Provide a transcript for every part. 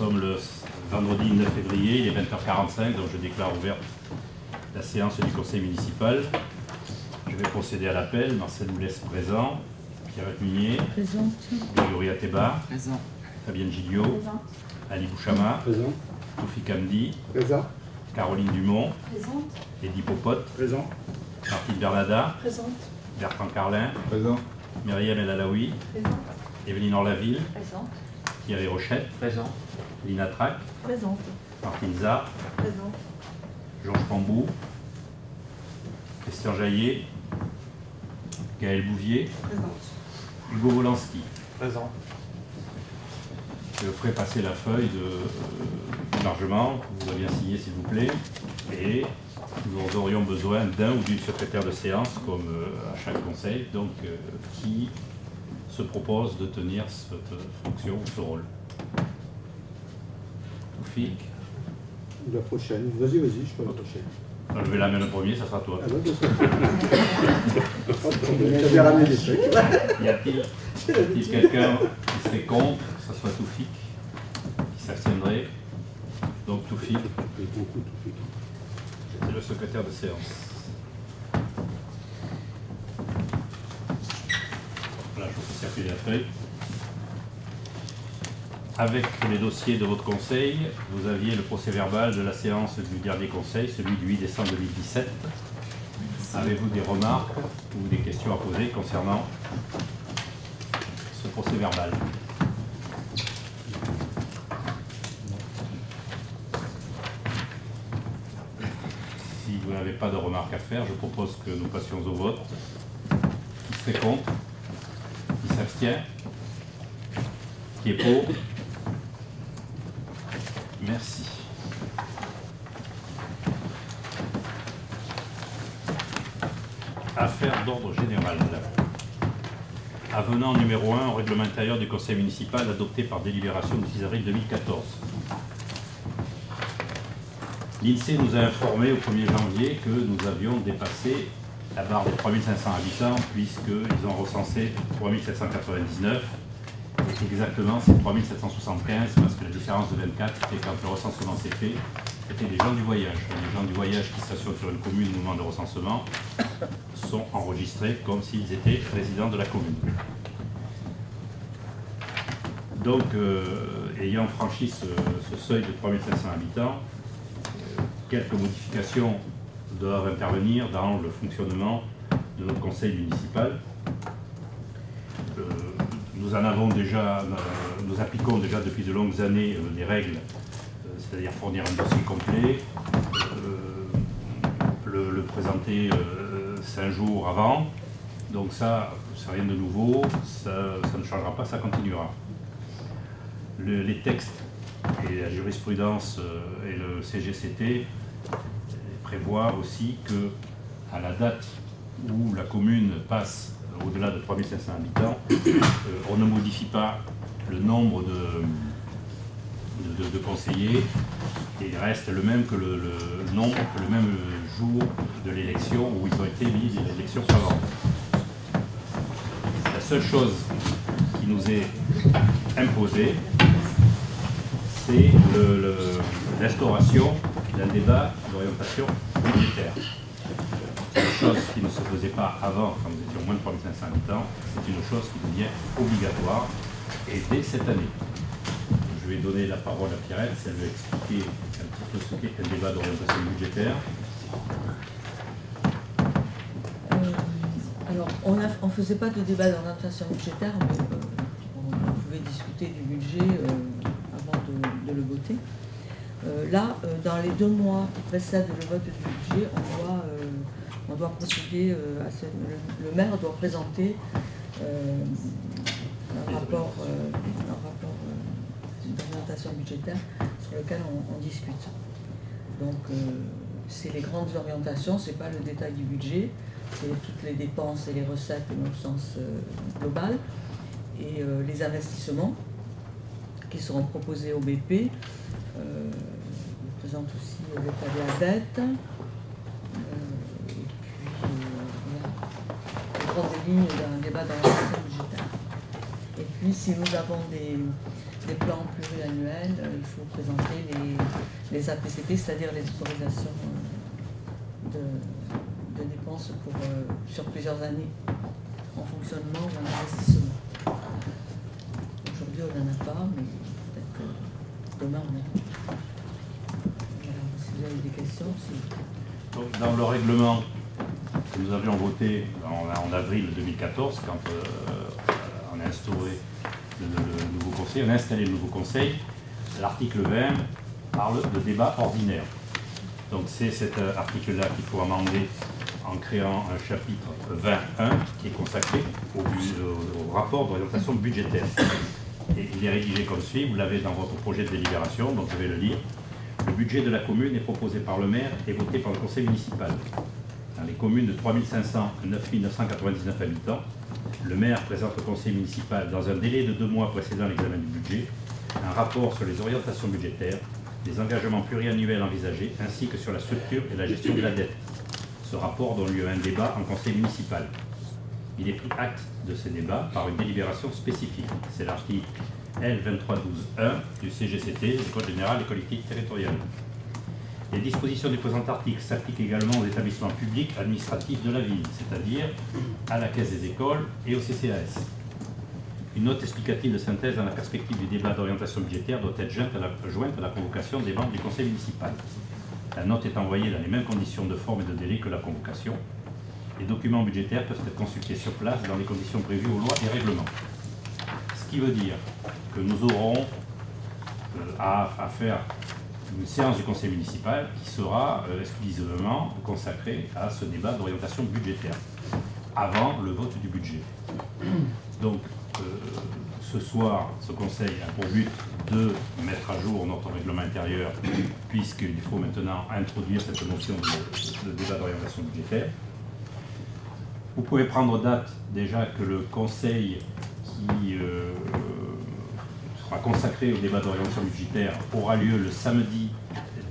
sommes le vendredi 9 février, il est 20h45, donc je déclare ouverte la séance du conseil municipal. Je vais procéder à l'appel. Marcel Boulès présent, Pierre Munier, présente, Grégory Ateba, Présent. Fabienne Giglio, présente, Ali Bouchama, Présent. Toufik Hamdi, Présent. Caroline Dumont, présente, Eddy Popote, Présent. Martine Bernada, présente, Bertrand Carlin, Présent. Myriam El Alaoui, présente, Evelyne Orlaville, présente, Thierry Rochette, Présent. Lina Trac, présente, Martine Zah, présente, Georges Pambou, Christian Jaillet, Gaël Bouvier, présente, Hugo Wolanski. Présent. Je ferai passer la feuille de largement, que vous avez signé s'il vous plaît, et nous aurions besoin d'un ou d'une secrétaire de séance, comme à chaque conseil, donc qui se propose de tenir cette fonction ou ce rôle. Toufik, La prochaine. Vas-y, vas-y, je fais la prochaine. levez la main le premier, ça sera toi. Ah ouais, ça bien ramené des trucs. Y a-t-il quelqu'un qui serait contre, que ce soit Toufik, qui s'abstiendrait? Donc Toufik, Beaucoup, tout fait. c'est le secrétaire de séance. Voilà, je vous fais circuler la feuille. Avec les dossiers de votre conseil, vous aviez le procès verbal de la séance du dernier conseil, celui du 8 décembre 2017. Avez-vous des remarques ou des questions à poser concernant ce procès verbal? Si vous n'avez pas de remarques à faire, je propose que nous passions au vote. Qui serait contre? Qui s'abstient? Qui est pour? Merci. Affaires d'ordre général. Avenant numéro 1 au règlement intérieur du conseil municipal adopté par délibération du 6 avril 2014. L'INSEE nous a informé au 1er janvier que nous avions dépassé la barre des 3500 habitants puisqu'ils ont recensé 3799. Et exactement, c'est 3775 parce que la différence de 24, c'est quand le recensement s'est fait, c'était les gens du voyage. Les gens du voyage qui stationnent sur une commune au moment de recensement sont enregistrés comme s'ils étaient résidents de la commune. Donc, ayant franchi ce seuil de 3500 habitants, quelques modifications doivent intervenir dans le fonctionnement de notre conseil municipal. Nous en avons déjà, nous appliquons déjà depuis de longues années des règles, c'est-à-dire fournir un dossier complet, le présenter 5 jours avant. Donc ça, c'est rien de nouveau, ça ne changera pas, ça continuera. Les textes et la jurisprudence et le CGCT prévoient aussi que, à la date où la commune passe au-delà de 3500 habitants, on ne modifie pas le nombre de conseillers et il reste le même que le nombre, que le même jour de l'élection où ils ont été mis à l'élection suivante. La seule chose qui nous est imposée, c'est l'instauration d'un débat d'orientation budgétaire. C'est une chose qui ne se faisait pas avant, quand nous étions moins de 3500 habitants. C'est une chose qui devient obligatoire, et dès cette année. Je vais donner la parole à Pierrette, si elle veut expliquer un petit peu ce qu'est un débat d'orientation budgétaire. alors, on ne faisait pas de débat d'orientation budgétaire, mais on pouvait discuter du budget avant de le voter. Là, dans les 2 mois qui précèdent le vote du budget, on doit procéder le maire doit présenter un rapport d'orientation budgétaire sur lequel on discute. Donc, c'est les grandes orientations, c'est pas le détail du budget, c'est toutes les dépenses et les recettes dans le sens global, et les investissements qui seront proposés au BP. On présente aussi l'état de la dette, et puis voilà, les grandes lignes d'un débat d'orientation budgétaire. Et puis si nous avons des plans pluriannuels, il faut présenter les APCP, c'est-à-dire les autorisations de dépenses sur plusieurs années en fonctionnement ou en investissement. Aujourd'hui, on n'en a pas, mais peut-être que demain, on en a. Voilà, si vous avez des questions, c'est... Donc, dans le règlement que nous avions voté en avril 2014, quand on a instauré le nouveau conseil, on a installé le nouveau conseil, l'article 20 parle de débat ordinaire. Donc c'est cet article-là qu'il faut amender en créant un chapitre 20.1 qui est consacré au rapport d'orientation budgétaire. Et il est rédigé comme suit, vous l'avez dans votre projet de délibération, donc je vais le lire. Le budget de la commune est proposé par le maire et voté par le conseil municipal. Dans les communes de 3500 à 9999 habitants, le maire présente au conseil municipal, dans un délai de 2 mois précédant l'examen du budget, un rapport sur les orientations budgétaires, les engagements pluriannuels envisagés, ainsi que sur la structure et la gestion de la dette. Ce rapport donne lieu à un débat en conseil municipal. Il est pris acte de ces débats par une délibération spécifique. C'est l'article L2312.1 du CGCT, le Code général des collectivités territoriales. Les dispositions du présent article s'appliquent également aux établissements publics administratifs de la ville, c'est-à-dire à la Caisse des écoles et au CCAS. Une note explicative de synthèse dans la perspective du débat d'orientation budgétaire doit être jointe à la convocation des membres du conseil municipal. La note est envoyée dans les mêmes conditions de forme et de délai que la convocation. Les documents budgétaires peuvent être consultés sur place dans les conditions prévues aux lois et règlements. Ce qui veut dire que nous aurons à faire une séance du conseil municipal qui sera exclusivement consacrée à ce débat d'orientation budgétaire, avant le vote du budget. Donc, ce soir, ce conseil a pour but de mettre à jour notre règlement intérieur, puisqu'il faut maintenant introduire cette notion de débat d'orientation budgétaire. Vous pouvez prendre date déjà que le conseil qui sera consacré au débat d'orientation budgétaire aura lieu le samedi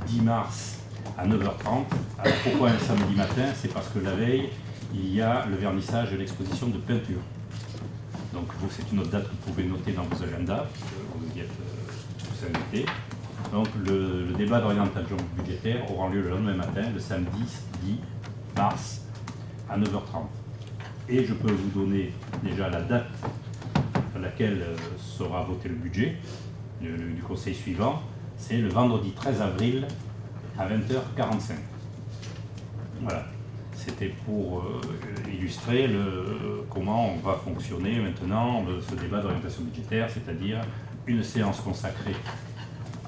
10 mars à 9h30. Alors pourquoi un samedi matin? C'est parce que la veille, il y a le vernissage de l'exposition de peinture. Donc c'est une autre date que vous pouvez noter dans vos agendas, puisque vous y êtes tous invités. Donc le débat d'orientation budgétaire aura lieu le lendemain matin, le samedi 10 mars à 9h30. Et je peux vous donner déjà la date à laquelle sera voté le budget du conseil suivant. C'est le vendredi 13 avril à 20h45. Voilà. C'était pour illustrer comment on va fonctionner maintenant ce débat d'orientation budgétaire, c'est-à-dire une séance consacrée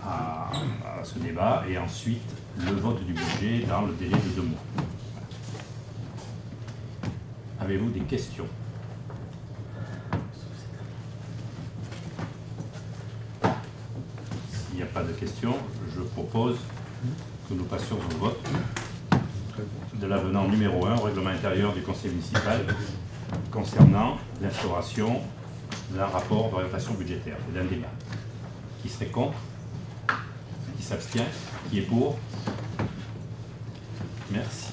à ce débat et ensuite le vote du budget dans le délai de 2 mois. Avez-vous des questions? S'il n'y a pas de questions, je propose que nous passions au vote de l'avenant numéro 1 au règlement intérieur du conseil municipal concernant l'instauration d'un rapport d'orientation budgétaire et d'un débat. Qui serait contre? Qui s'abstient? Qui est pour? Merci.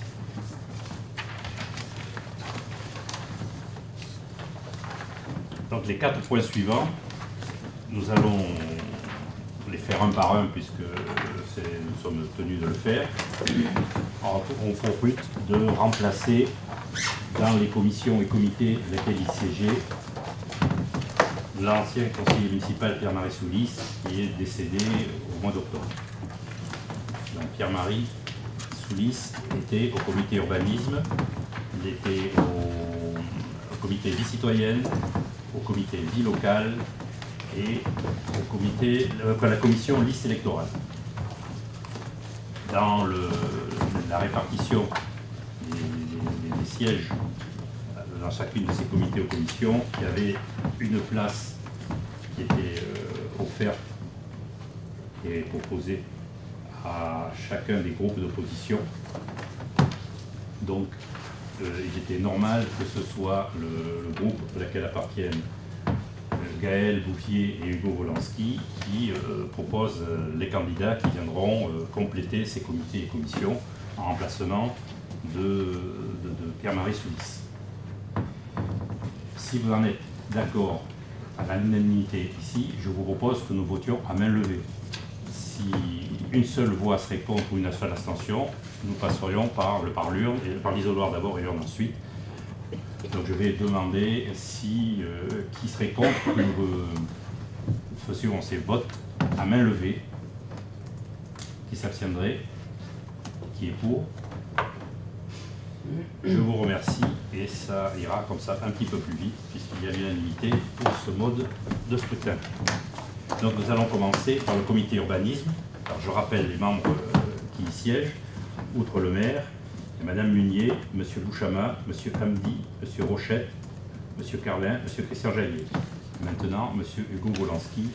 Donc les 4 points suivants, nous allons les faire un par un puisque nous sommes tenus de le faire. On pour but de remplacer dans les commissions et comités lesquels il siégeait l'ancien conseiller municipal Pierre-Marie Soulis qui est décédé au mois d'octobre. Donc Pierre-Marie Soulis était au comité urbanisme, il était au comité vie citoyenne, au comité vie locale et au comité, la commission liste électorale. Dans la répartition des sièges dans chacune de ces comités ou commissions, il y avait une place qui était offerte et proposée à chacun des groupes d'opposition. Donc, il était normal que ce soit le groupe auquel appartiennent Gaël Bouffier et Hugo Wolanski qui proposent les candidats qui viendront compléter ces comités et commissions en remplacement de Pierre-Marie Soulis. Si vous en êtes d'accord à l'unanimité. Ici, je vous propose que nous votions à main levée. Si une seule voix serait contre ou une seule abstention, nous passerions par l'urne, et par l'isoloir d'abord et l'urne ensuite. Donc je vais demander qui serait contre que nous faisions ces votes à main levée, qui s'abstiendrait, qui est pour. Je vous remercie et ça ira comme ça un petit peu plus vite puisqu'il y a l'unanimité pour ce mode de scrutin. Donc nous allons commencer par le comité urbanisme. Alors, je rappelle les membres qui y siègent, outre le maire, Madame Munier, Monsieur Bouchama, Monsieur Hamdi, Monsieur Rochette, Monsieur Carlin, Monsieur Christian Jaillet. Maintenant, Monsieur Hugo Wolanski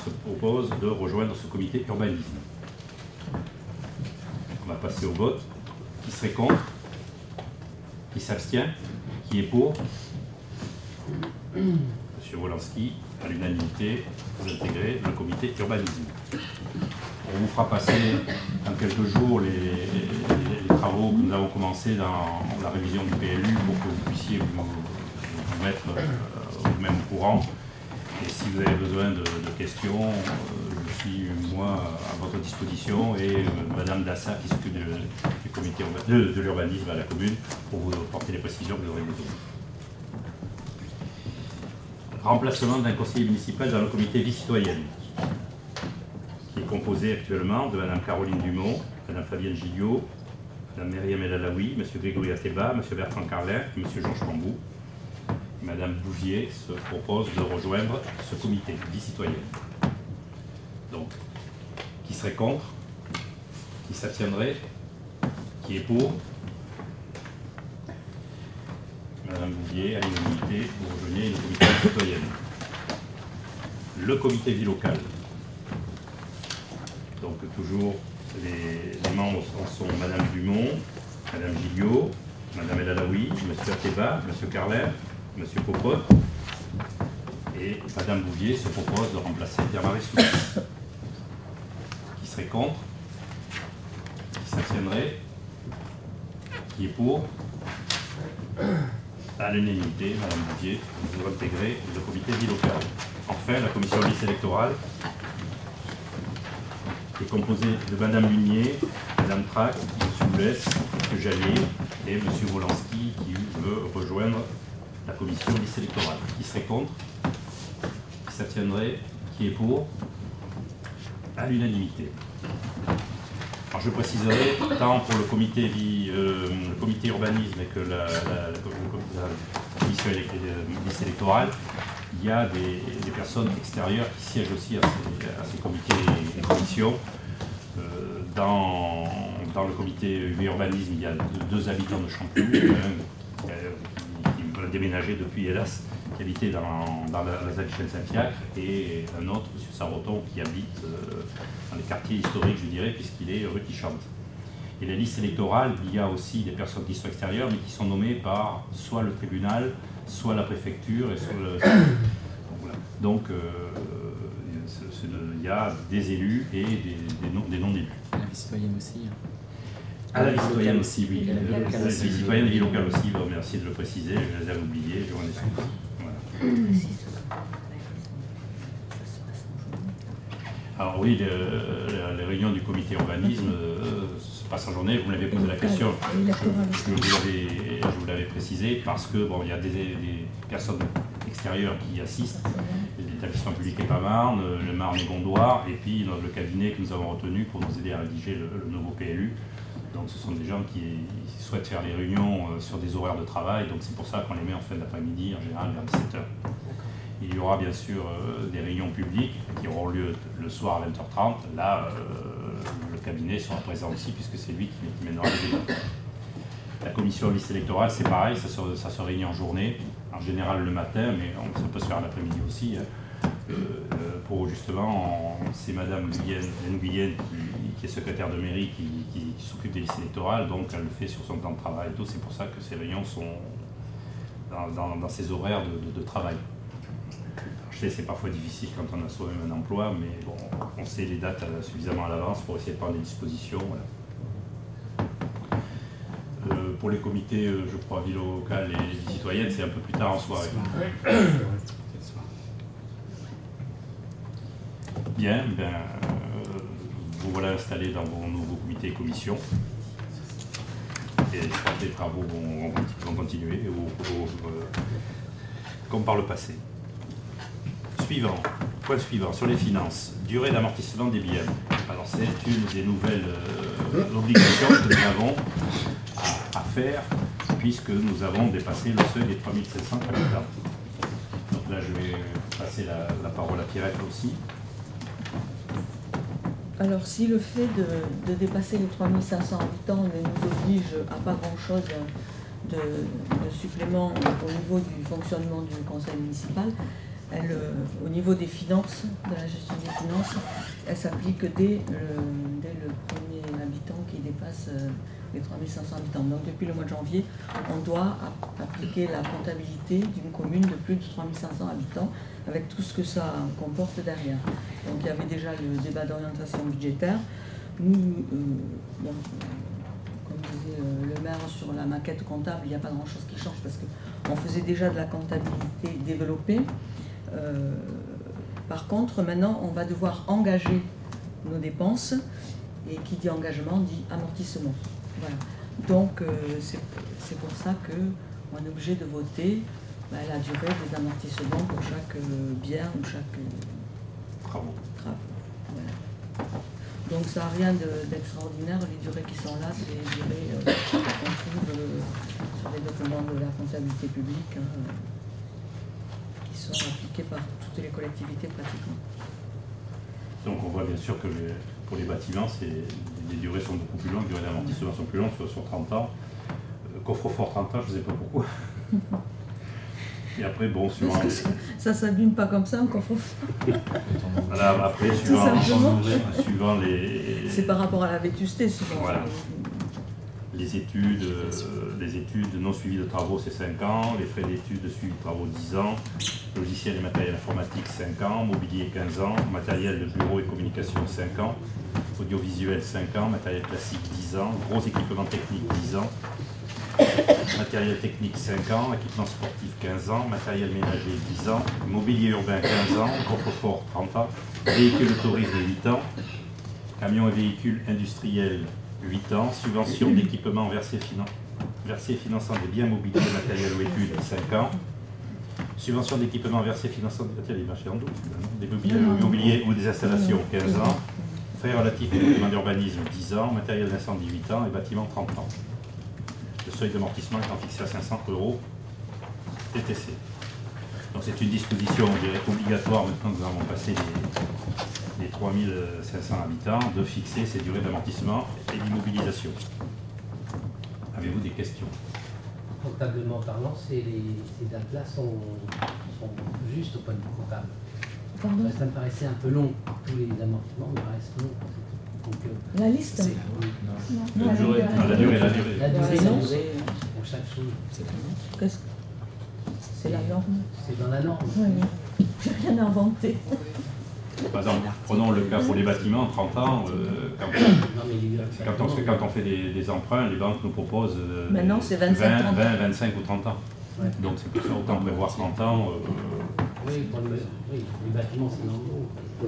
se propose de rejoindre ce comité urbanisme. On va passer au vote. Qui serait contre? Qui s'abstient? Qui est pour? Monsieur Wolanski, à l'unanimité, vous intégrez le comité urbanisme. On vous fera passer dans quelques jours les travaux que nous avons commencés dans la révision du PLU pour que vous puissiez vous mettre au même courant. Et si vous avez besoin de questions, je suis moi à votre disposition et Madame Dassa qui s'occupe du comité de l'urbanisme à la commune pour vous apporter les précisions que vous aurez besoin. Remplacement d'un conseiller municipal dans le comité vie citoyenne, qui est composé actuellement de Madame Caroline Dumont, Madame Fabienne Gilliot, Madame Myriam El Alaoui, Monsieur Grégory Ateba, Monsieur Bertrand Carlin et Monsieur Georges Cambou. Madame Bouvier se propose de rejoindre ce comité vie citoyenne. Donc, qui serait contre? Qui s'abstiendrait? Qui est pour? Madame Bouvier, à l'unanimité, vous rejoignez le comité vie citoyenne. Le comité vie locale. Donc, toujours, les membres sont Madame Dumont, Madame Gilliot, Madame El Alaoui, Monsieur Ateba, Monsieur Carler, Monsieur Popote, et Madame Bouvier se propose de remplacer Pierre-Marie Soulis. Qui serait contre? Qui s'abstiendrait? Qui est pour? À l'unanimité, Madame Bouvier, vous intégrez le comité vie locale. Enfin, la commission de liste électorale est composée de Madame Lunier, Madame Trac, M. Boulès, M. Jallier et M. Wolanski qui veut rejoindre la commission de liste électorale. Qui serait contre? Qui s'abstiendrait? Qui est pour? À l'unanimité. Alors je préciserai, tant pour le comité urbanisme et que la commission liste électorale, il y a des personnes extérieures qui siègent aussi à ces comités et commissions. Dans le comité urbanisme, il y a deux habitants de Champioux, qui ont déménagé depuis, hélas, qui habitait dans la ZHL Saint-Fiacre, et un autre, M. Saroton, qui habite dans les quartiers historiques, je dirais, puisqu'il est rue Tichante. Et la liste électorale, il y a aussi des personnes qui sont extérieures, mais qui sont nommées par soit le tribunal, soit la préfecture, et soit le... Voilà. Donc, il y a des élus et des non-élus. La vie citoyenne aussi. À la vie citoyenne aussi, oui. La vie citoyenne et vie locale aussi, merci de le préciser, je les avais oubliés, je m'en excuse. Voilà. Alors oui, les réunions du comité urbanisme se passent en journée, vous m'avez posé la question, je vous l'avais précisé, parce que bon, il y a des personnes extérieures qui assistent, l'établissement public Épamarne, le Marne et Gondoire, et puis le cabinet que nous avons retenu pour nous aider à rédiger le nouveau PLU. Donc ce sont des gens qui souhaitent faire les réunions sur des horaires de travail, donc c'est pour ça qu'on les met en fin d'après-midi, en général vers 17h. Il y aura bien sûr des réunions publiques qui auront lieu le soir à 20h30. Là, le cabinet sera présent aussi puisque c'est lui qui mènera les débats. La commission liste électorale, c'est pareil, ça se réunit en journée, en général le matin, mais ça peut se faire l'après-midi aussi. Pour justement, c'est Madame Nguyen qui est secrétaire de mairie qui s'occupe des listes électorales, donc elle le fait sur son temps de travail et tout. C'est pour ça que ces réunions sont dans ses horaires de travail. Je sais, c'est parfois difficile quand on a soi-même un emploi, mais bon, on sait les dates suffisamment à l'avance pour essayer de prendre des dispositions. Voilà. Pour les comités, je crois, vie locale et vie citoyenne, c'est un peu plus tard en soirée. Bien, vous voilà installés dans vos nouveaux comités et commissions. Et je crois que les travaux vont continuer comme par le passé. Point suivant, sur les finances. Durée d'amortissement des biens. Alors c'est une des nouvelles obligations que nous avons à faire puisque nous avons dépassé le seuil des 3700 habitants. Donc là je vais passer la parole à Pierrette aussi. Alors si le fait de dépasser les 3500 habitants ne nous oblige à pas grand-chose de supplément au niveau du fonctionnement du conseil municipal, au niveau des finances, de la gestion des finances, elle s'applique dès le premier habitant qui dépasse les 3500 habitants. Donc depuis le mois de janvier, on doit appliquer la comptabilité d'une commune de plus de 3500 habitants avec tout ce que ça comporte derrière. Donc il y avait déjà le débat d'orientation budgétaire. Nous, comme disait le maire sur la maquette comptable, il n'y a pas grand-chose qui change parce qu'on faisait déjà de la comptabilité développée. Par contre, maintenant, on va devoir engager nos dépenses et qui dit engagement dit amortissement. Voilà. Donc, c'est pour ça qu'on est obligé de voter la durée des amortissements pour chaque bien ou chaque travaux. Voilà. Donc, ça n'a rien d'extraordinaire. Les durées qui sont là, c'est les durées qu'on trouve sur les documents de la comptabilité publique. Sont appliqués par toutes les collectivités pratiquement. Donc on voit bien sûr que pour les bâtiments, les durées sont beaucoup plus longues, les durées d'amortissement sont plus longues, sur 30 ans. Coffre-fort 30 ans, je ne sais pas pourquoi. Et après, bon, suivant... Ça ne s'abîme pas comme ça, un coffre-fort. Voilà, après, suivant les... C'est par rapport à la vétusté, souvent. Voilà. Les études non suivies de travaux, c'est 5 ans. Les frais d'études de suivi de travaux, 10 ans. Logiciel et matériel informatique, 5 ans. Mobilier, 15 ans. Matériel de bureau et communication, 5 ans. Audiovisuel, 5 ans. Matériel classique, 10 ans. Gros équipement technique, 10 ans. Matériel technique, 5 ans. Équipement sportif, 15 ans. Matériel ménager, 10 ans. Mobilier urbain, 15 ans. Coffre-fort, 30 ans. Véhicule de tourisme, 8 ans. Camions et véhicules industriels, 8 ans. Subvention d'équipement versée finançant des biens mobiliers, matériels ou études, 5 ans. Subvention d'équipement versé finançant des matériels marchés en double, des mobiliers ou des installations, 15 ans. Frais relatifs aux documents d'urbanisme, 10 ans. Matériel d'incendie, 8 ans. Et bâtiment, 30 ans. Le seuil d'amortissement étant fixé à 500 € TTC. Donc c'est une disposition, on dirait, obligatoire maintenant que nous avons passé les 3500 habitants, de fixer ces durées d'amortissement et d'immobilisation. Avez-vous des questions? Comptablement parlant, ces dates-là sont justes au point de vue comptable. Pardon? Ça me paraissait un peu long, tous les amortissements me paraissent longs. Donc, la liste? Non. La durée. La durée, non, pour chaque chose. C'est la norme. C'est dans la norme. Oui. J'ai rien inventé. Par exemple, prenons le cas pour les bâtiments, 30 ans, quand on fait des emprunts, les banques nous proposent maintenant, c'est 20, 25 ou 30 ans. Ouais. Donc c'est pour ça autant prévoir 30 ans. Oui, les bâtiments, c'est normal.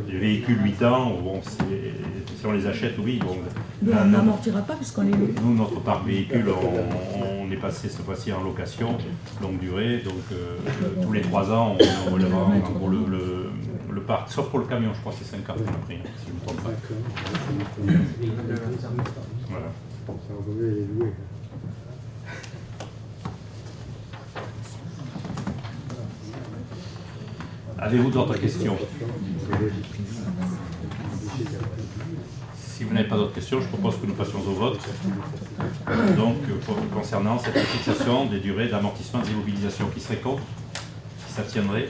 Les véhicules 8 ans, bon, si on les achète, oui. Bon, on n'amortira pas puisqu'on les loue. Nous, notre parc véhicule, on est passé cette fois-ci en location, longue durée, donc tous les 3 ans, on relèvera en gros le parc, sauf pour le camion, je crois que c'est 5 ans après, si je ne me trompe pas. Voilà. Avez-vous d'autres questions? Si vous n'avez pas d'autres questions, je propose que nous passions au vote. Donc, concernant cette fixation des durées d'amortissement et d'immobilisation, qui serait contre? Qui s'abstiendrait?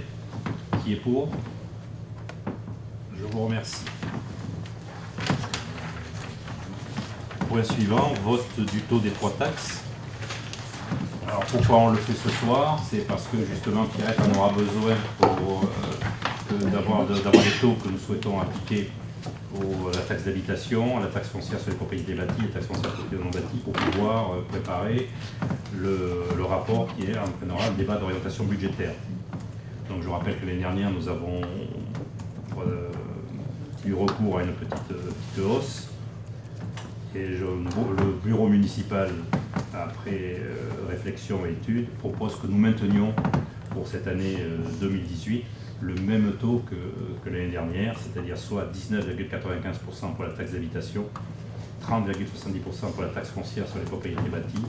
Qui est pour? Je vous remercie. Point suivant, vote du taux des 3 taxes. Alors pourquoi on le fait ce soir? C'est parce que justement Pierrette en aura besoin d'avoir les taux que nous souhaitons appliquer à la taxe d'habitation, à la taxe foncière sur les propriétés bâties, à la taxe foncière sur les propriétés non bâties, pour pouvoir préparer le rapport qui entraînera le débat d'orientation budgétaire. Donc je rappelle que l'année dernière nous avons eu recours à une petite hausse. Et le bureau municipal, après réflexion et étude, propose que nous maintenions pour cette année 2018 le même taux que l'année dernière, c'est-à-dire soit 19,95% pour la taxe d'habitation, 30,70% pour la taxe foncière sur les propriétés bâties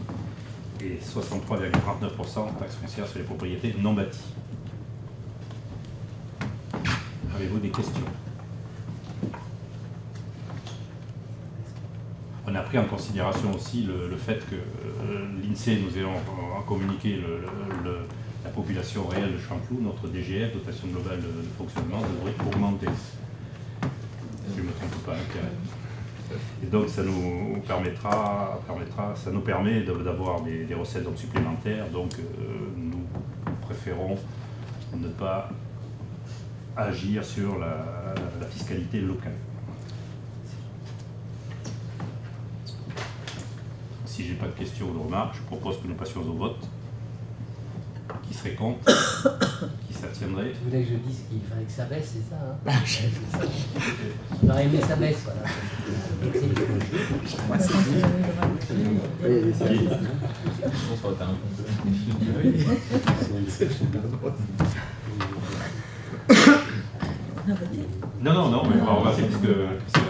et 63,39% taxe foncière sur les propriétés non bâties. Avez-vous des questions? On a pris en considération aussi le fait que l'INSEE nous ayant communiqué la population réelle de Chanteloup, notre DGF, dotation globale de fonctionnement, devrait augmenter. Si je ne me trompe pas, Pierre. Et donc ça nous ça nous permet d'avoir des recettes donc supplémentaires. Donc nous préférons ne pas agir sur la fiscalité locale. Si je n'ai pas de questions ou de remarques, je propose que nous passions au vote. Qui serait contre? Qui s'abstiendrait? Tu voulais que je dise qu'il fallait que ça baisse, c'est ça, hein? On aurait aimé que ça baisse, voilà. Moi, c'est Non, mais on va regarder puisque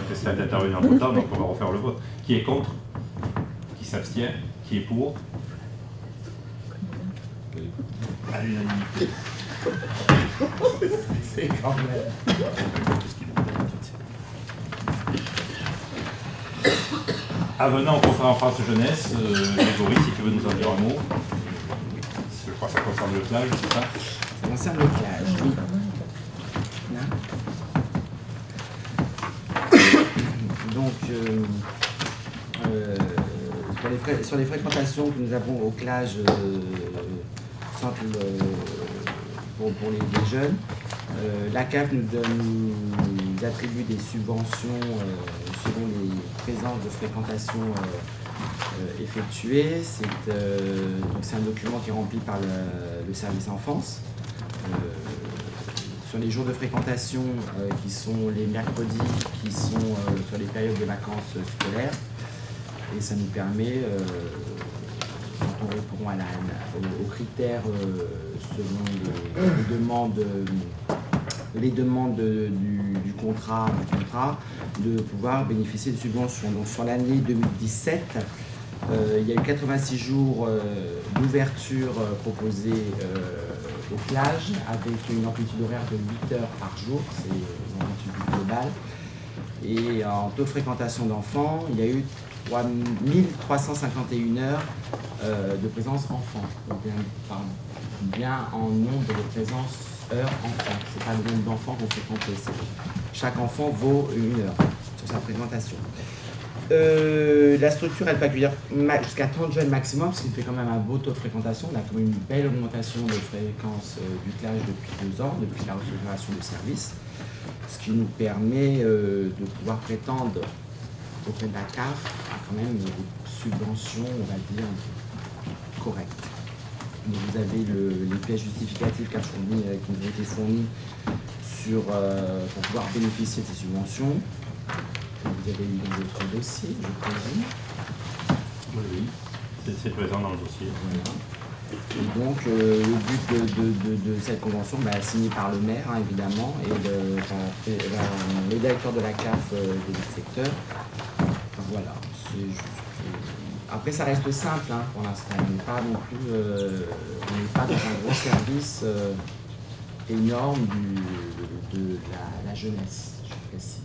Christian est intervenu en tout temps, donc on va refaire le vote. Qui est contre? Qui s'abstient? Qui est pour? À l'unanimité. C'est quand même. Avenant au contrat en France jeunesse, Grégory, si tu veux nous en dire un mot. Je crois que ça concerne le plage, c'est ça? Ça concerne le plage, oui. Donc, sur les fréquentations que nous avons au plage pour les jeunes, la CAF nous attribue des subventions selon les présences de fréquentation effectuées. C'est un document qui est rempli par le service enfance. Sur les jours de fréquentation qui sont les mercredis, qui sont sur les périodes de vacances scolaires. Et ça nous permet, quand on répond aux critères selon les demandes du contrat, de pouvoir bénéficier de subventions. Donc sur l'année 2017, il y a eu 86 jours d'ouverture proposés aux plages, avec une amplitude horaire de 8 heures par jour, c'est l'amplitude globale. Et en taux de fréquentation d'enfants, il y a eu 3351 heures de présence enfant. Donc bien en nombre de présence heures enfants. Ce n'est pas le nombre d'enfants qu'on fréquente. Chaque enfant vaut 1 heure sur sa fréquentation. La structure, elle peut accueillir jusqu'à 30 jeunes maximum, ce qui fait quand même un beau taux de fréquentation. On a quand même une belle augmentation de fréquence du plage depuis 2 ans, depuis la restructuration du service, ce qui nous permet de pouvoir prétendre auprès de la CAF à quand même des subventions, on va dire, correctes. Donc vous avez les pièces justificatives qui nous ont été fournies pour pouvoir bénéficier de ces subventions. Vous avez eu dans votre dossier, je présume. Oui, c'est présent dans le dossier. Voilà. Et donc, le but de cette convention, signée par le maire, hein, évidemment, et les directeurs de la CAF des secteurs. Enfin, voilà, c'est juste. Après, ça reste simple hein, pour l'instant. On n'est pas non plus, on n'est pas dans un gros service énorme de la jeunesse, je précise.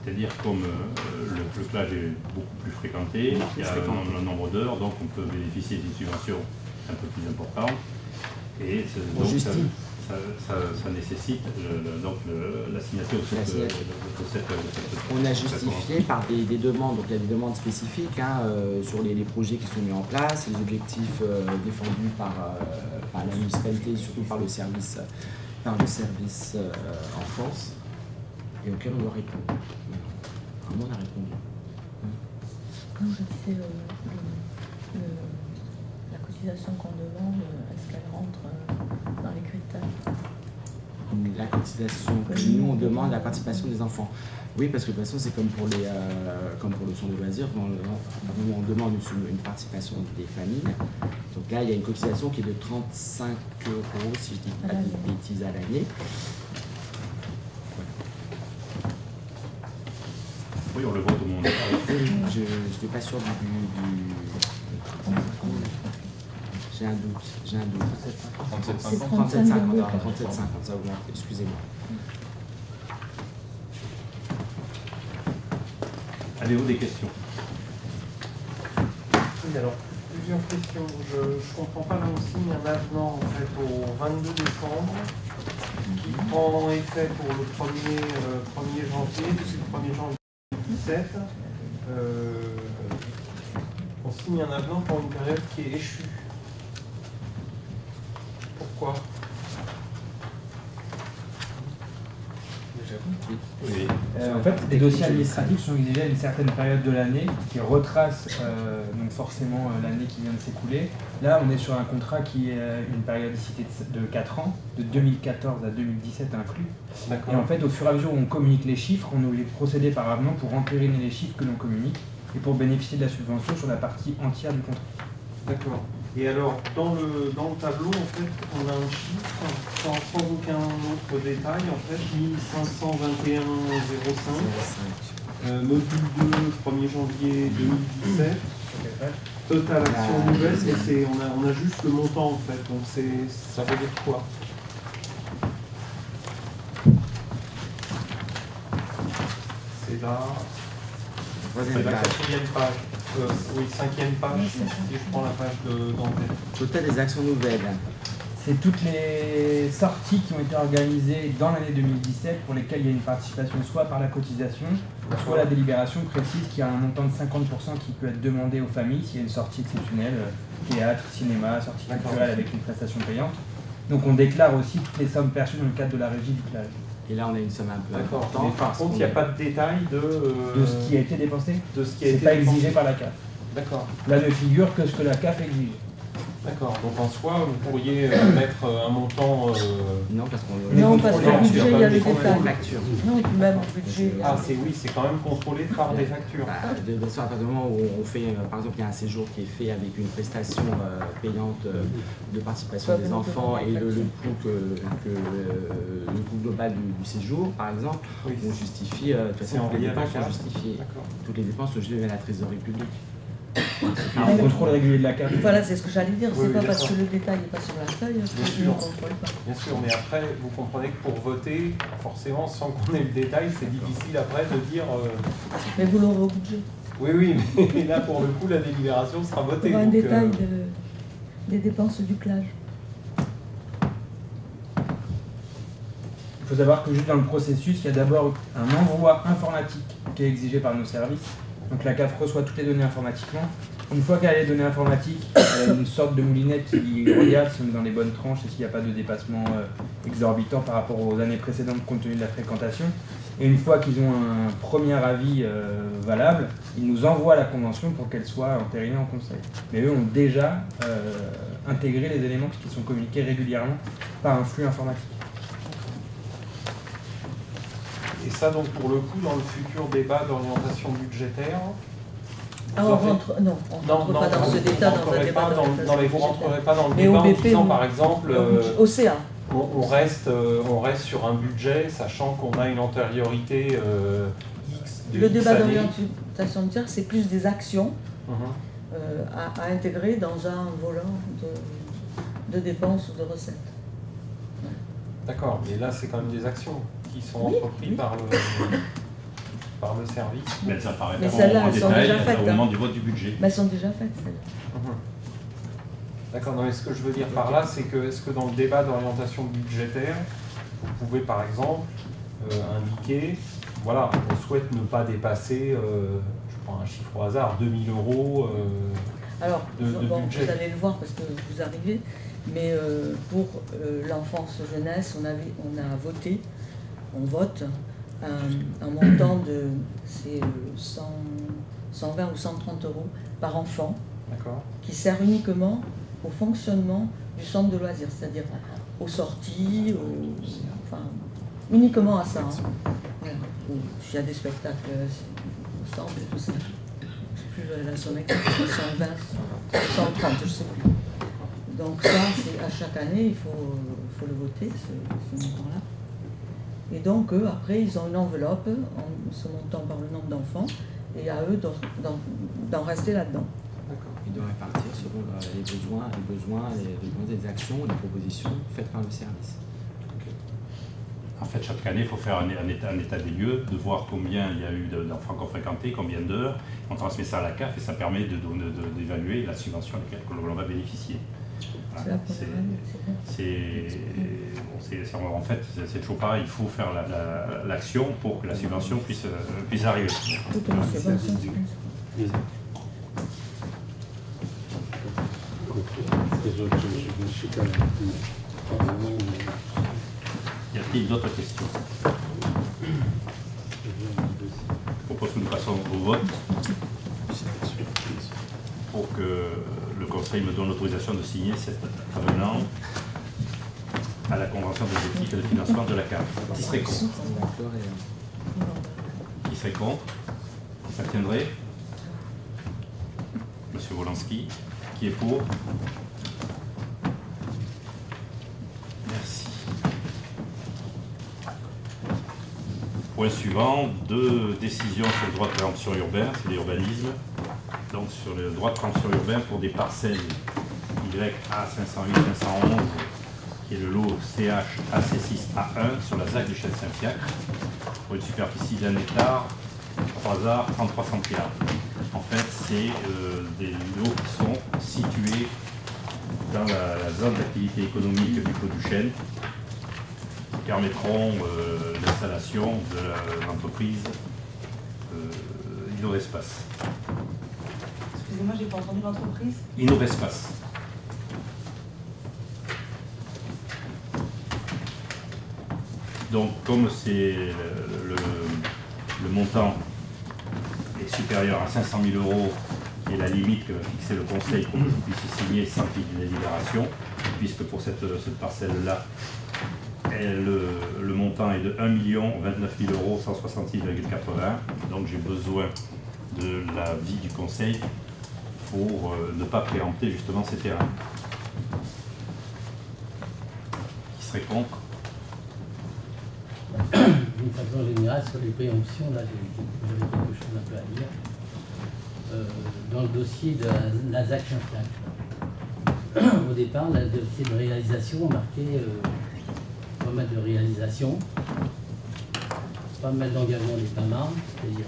C'est-à-dire comme le plage est beaucoup plus fréquenté, il y a un nombre d'heures, donc on peut bénéficier d'une subvention un peu plus importante. Et donc ça nécessite la signature de cette. On a justifié par des demandes, donc il y a des demandes spécifiques hein, sur les projets qui sont mis en place, les objectifs défendus par la municipalité, surtout par le service enfance, et auquel on doit répondre. On a répondu. Non, c'est la cotisation qu'on demande, est-ce qu'elle rentre dans les critères? la cotisation que nous on demande, la participation des enfants. Oui, parce que de toute façon, c'est comme pour le centre de loisirs, on demande une participation des familles. Donc là, il y a une cotisation qui est de 35 €, si je dis pas de bêtises, à l'année. Oui, on le voit tout le monde. Je n'étais pas sûr du... J'ai un doute. 37,50, ça augmente, excusez-moi. Avez-vous des questions? Oui, alors, plusieurs questions. Je ne comprends pas, là on signe un avenant en fait, au 22 décembre qui prend effet pour le 1er janvier, depuis le 1er janvier 2017. On signe un avenant pour une période qui est échue. Pourquoi? Oui. En fait, les dossiers administratifs sont exigés à une certaine période de l'année qui retrace donc forcément l'année qui vient de s'écouler. Là, on est sur un contrat qui est une périodicité de 4 ans, de 2014 à 2017 inclus. Et en fait, au fur et à mesure où on communique les chiffres, on est obligé de procéder par avenant pour entériner les chiffres que l'on communique et pour bénéficier de la subvention sur la partie entière du contrat. D'accord. Et alors, dans le tableau, en fait, on a un chiffre sans aucun autre détail, en fait, 1521,05. Module 2, 1er janvier 2017. Total action nouvelle, on a juste le montant, en fait. Donc, ça veut dire quoi? C'est là. C'est la 4e page. Oui, 5e page, si je prends la page d'entrée. Total des actions nouvelles. C'est toutes les sorties qui ont été organisées dans l'année 2017 pour lesquelles il y a une participation soit par la cotisation, soit la délibération précise qu'il y a un montant de 50% qui peut être demandé aux familles s'il y a une sortie exceptionnelle, théâtre, cinéma, sortie culturelle avec une prestation payante. Donc on déclare aussi toutes les sommes perçues dans le cadre de la régie du plage. Et là, on a une somme un peu importante. Mais par contre, il n'y a pas de détail de ce qui a été dépensé. De ce qui a été pas exigé par la CAF. D'accord. Là ne figure que ce que la CAF exige. D'accord. Donc en soi, vous pourriez mettre un montant. Non, parce qu'on. Non, parce que le budget, il y a les détails. Factures. Non, même le budget. Ah, c'est quand même contrôlé par des factures. De toute façon, à partir du moment où on fait, par exemple, il y a un séjour qui est fait avec une prestation payante de participation des enfants et le coût global du séjour, par exemple, on justifie, de toute façon, toutes les dépenses sont justifiées. Toutes les dépenses sont justifiées à la trésorerie publique. Un contrôle régulier de la CAF. Voilà, c'est ce que j'allais dire. C'est pas parce que le détail n'est pas sur la feuille qu'on ne contrôle pas. Bien sûr, mais après, vous comprenez que pour voter, forcément, sans qu'on ait le détail, c'est difficile après de dire. Mais vous l'aurez au budget. Oui, mais là, pour le coup, la délibération sera votée. Pour un détail des dépenses du plage. Il faut savoir que juste dans le processus, il y a d'abord un envoi informatique qui est exigé par nos services. Donc la CAF reçoit toutes les données informatiquement. Une fois qu'elle a les données informatiques, elle a une sorte de moulinette qui regarde si on est dans les bonnes tranches et s'il n'y a pas de dépassement exorbitant par rapport aux années précédentes compte tenu de la fréquentation. Et une fois qu'ils ont un premier avis valable, ils nous envoient la convention pour qu'elle soit entérinée en conseil. Mais eux ont déjà intégré les éléments qui sont communiqués régulièrement par un flux informatique. Et ça, donc, pour le coup, dans le futur débat d'orientation budgétaire, on rentre pas dans ce débat, dans un débat non, mais vous ne rentrerez pas dans le débat en disant, par exemple, OCA. On reste sur un budget, sachant qu'on a une antériorité X de Le X débat années. d'orientation budgétaire, c'est plus des actions à intégrer dans un volant de dépenses ou de recettes. D'accord, mais là, c'est quand même des actions qui sont entreprises par le service. Mais ça paraît Mais pas celles-là, en elles sont détail déjà faites, au moment du vote du budget. Mais elles sont déjà faites, celles-là. D'accord, non, mais ce que je veux dire par là, c'est que est-ce que dans le débat d'orientation budgétaire, vous pouvez par exemple indiquer, voilà, on souhaite ne pas dépasser, je prends un chiffre au hasard, 2000 € Alors, de budget. vous allez le voir parce que vous arrivez, mais pour l'enfance jeunesse, on vote un montant de 120 ou 130 € par enfant, qui sert uniquement au fonctionnement du centre de loisirs. C'est-à-dire, aux sorties, enfin, uniquement à ça. Hein. Voilà. Ou s'il y a des spectacles au centre et tout ça. Je ne sais plus la somme exacte, 120, 130, je ne sais plus. Donc ça, c'est à chaque année, il faut le voter, ce montant-là. Et donc, eux, après, ils ont une enveloppe en se montant par le nombre d'enfants, et à eux d'en rester là-dedans. D'accord. Ils doivent répartir selon les besoins, des actions, les propositions faites par le service. En fait, chaque année, il faut faire un état des lieux, de voir combien il y a eu d'enfants qu'on fréquentait, combien d'heures. On transmet ça à la CAF et ça permet d'évaluer la subvention à laquelle l'on va bénéficier. Voilà. En fait, c'est toujours pareil, il faut faire l'action pour que la subvention puisse arriver. Toutes les subventions. Y a-t-il d'autres questions? Je propose que nous passions au vote pour que le Conseil me donne l'autorisation de signer cet avenant à la Convention d'objectifs et de financement de la CAF. Qui serait contre? Qui serait contre? Qui s'abstiendrait? Monsieur Wolanski. Qui est pour? Merci. Point suivant, 2 décisions sur le droit de préemption urbain, c'est l'urbanisme. Donc sur le droit de préemption urbain pour des parcelles YA 508-511, qui est le lot CH AC6A1 sur la ZAC du Chêne Saint-Fiacre, pour une superficie d'1 hectare, 3 arts, 33 centiards. En fait, c'est des lots qui sont situés dans la zone d'activité économique du Clos du Chêne, qui permettront l'installation de l'entreprise Innovespace. Excusez-moi, j'ai pas entendu l'entreprise. Innovespace. Donc, comme c'est le montant est supérieur à 500 000 € et la limite que va fixer le Conseil pour que je puisse signer sans qu'il y ait de délibération, puisque pour cette parcelle-là, le montant est de 1 029 000 € 166,80. Donc j'ai besoin de l'avis du Conseil pour ne pas préempter justement ces terrains. Qui serait contre? D'une façon générale, sur les préemptions, là j'avais quelque chose un peu à dire. Dans le dossier de la ZAC Saint-Fiacre, au départ, le dossier de réalisation marquait pas mal de réalisations, pas mal d'engagement des PAMAR, c'est-à-dire,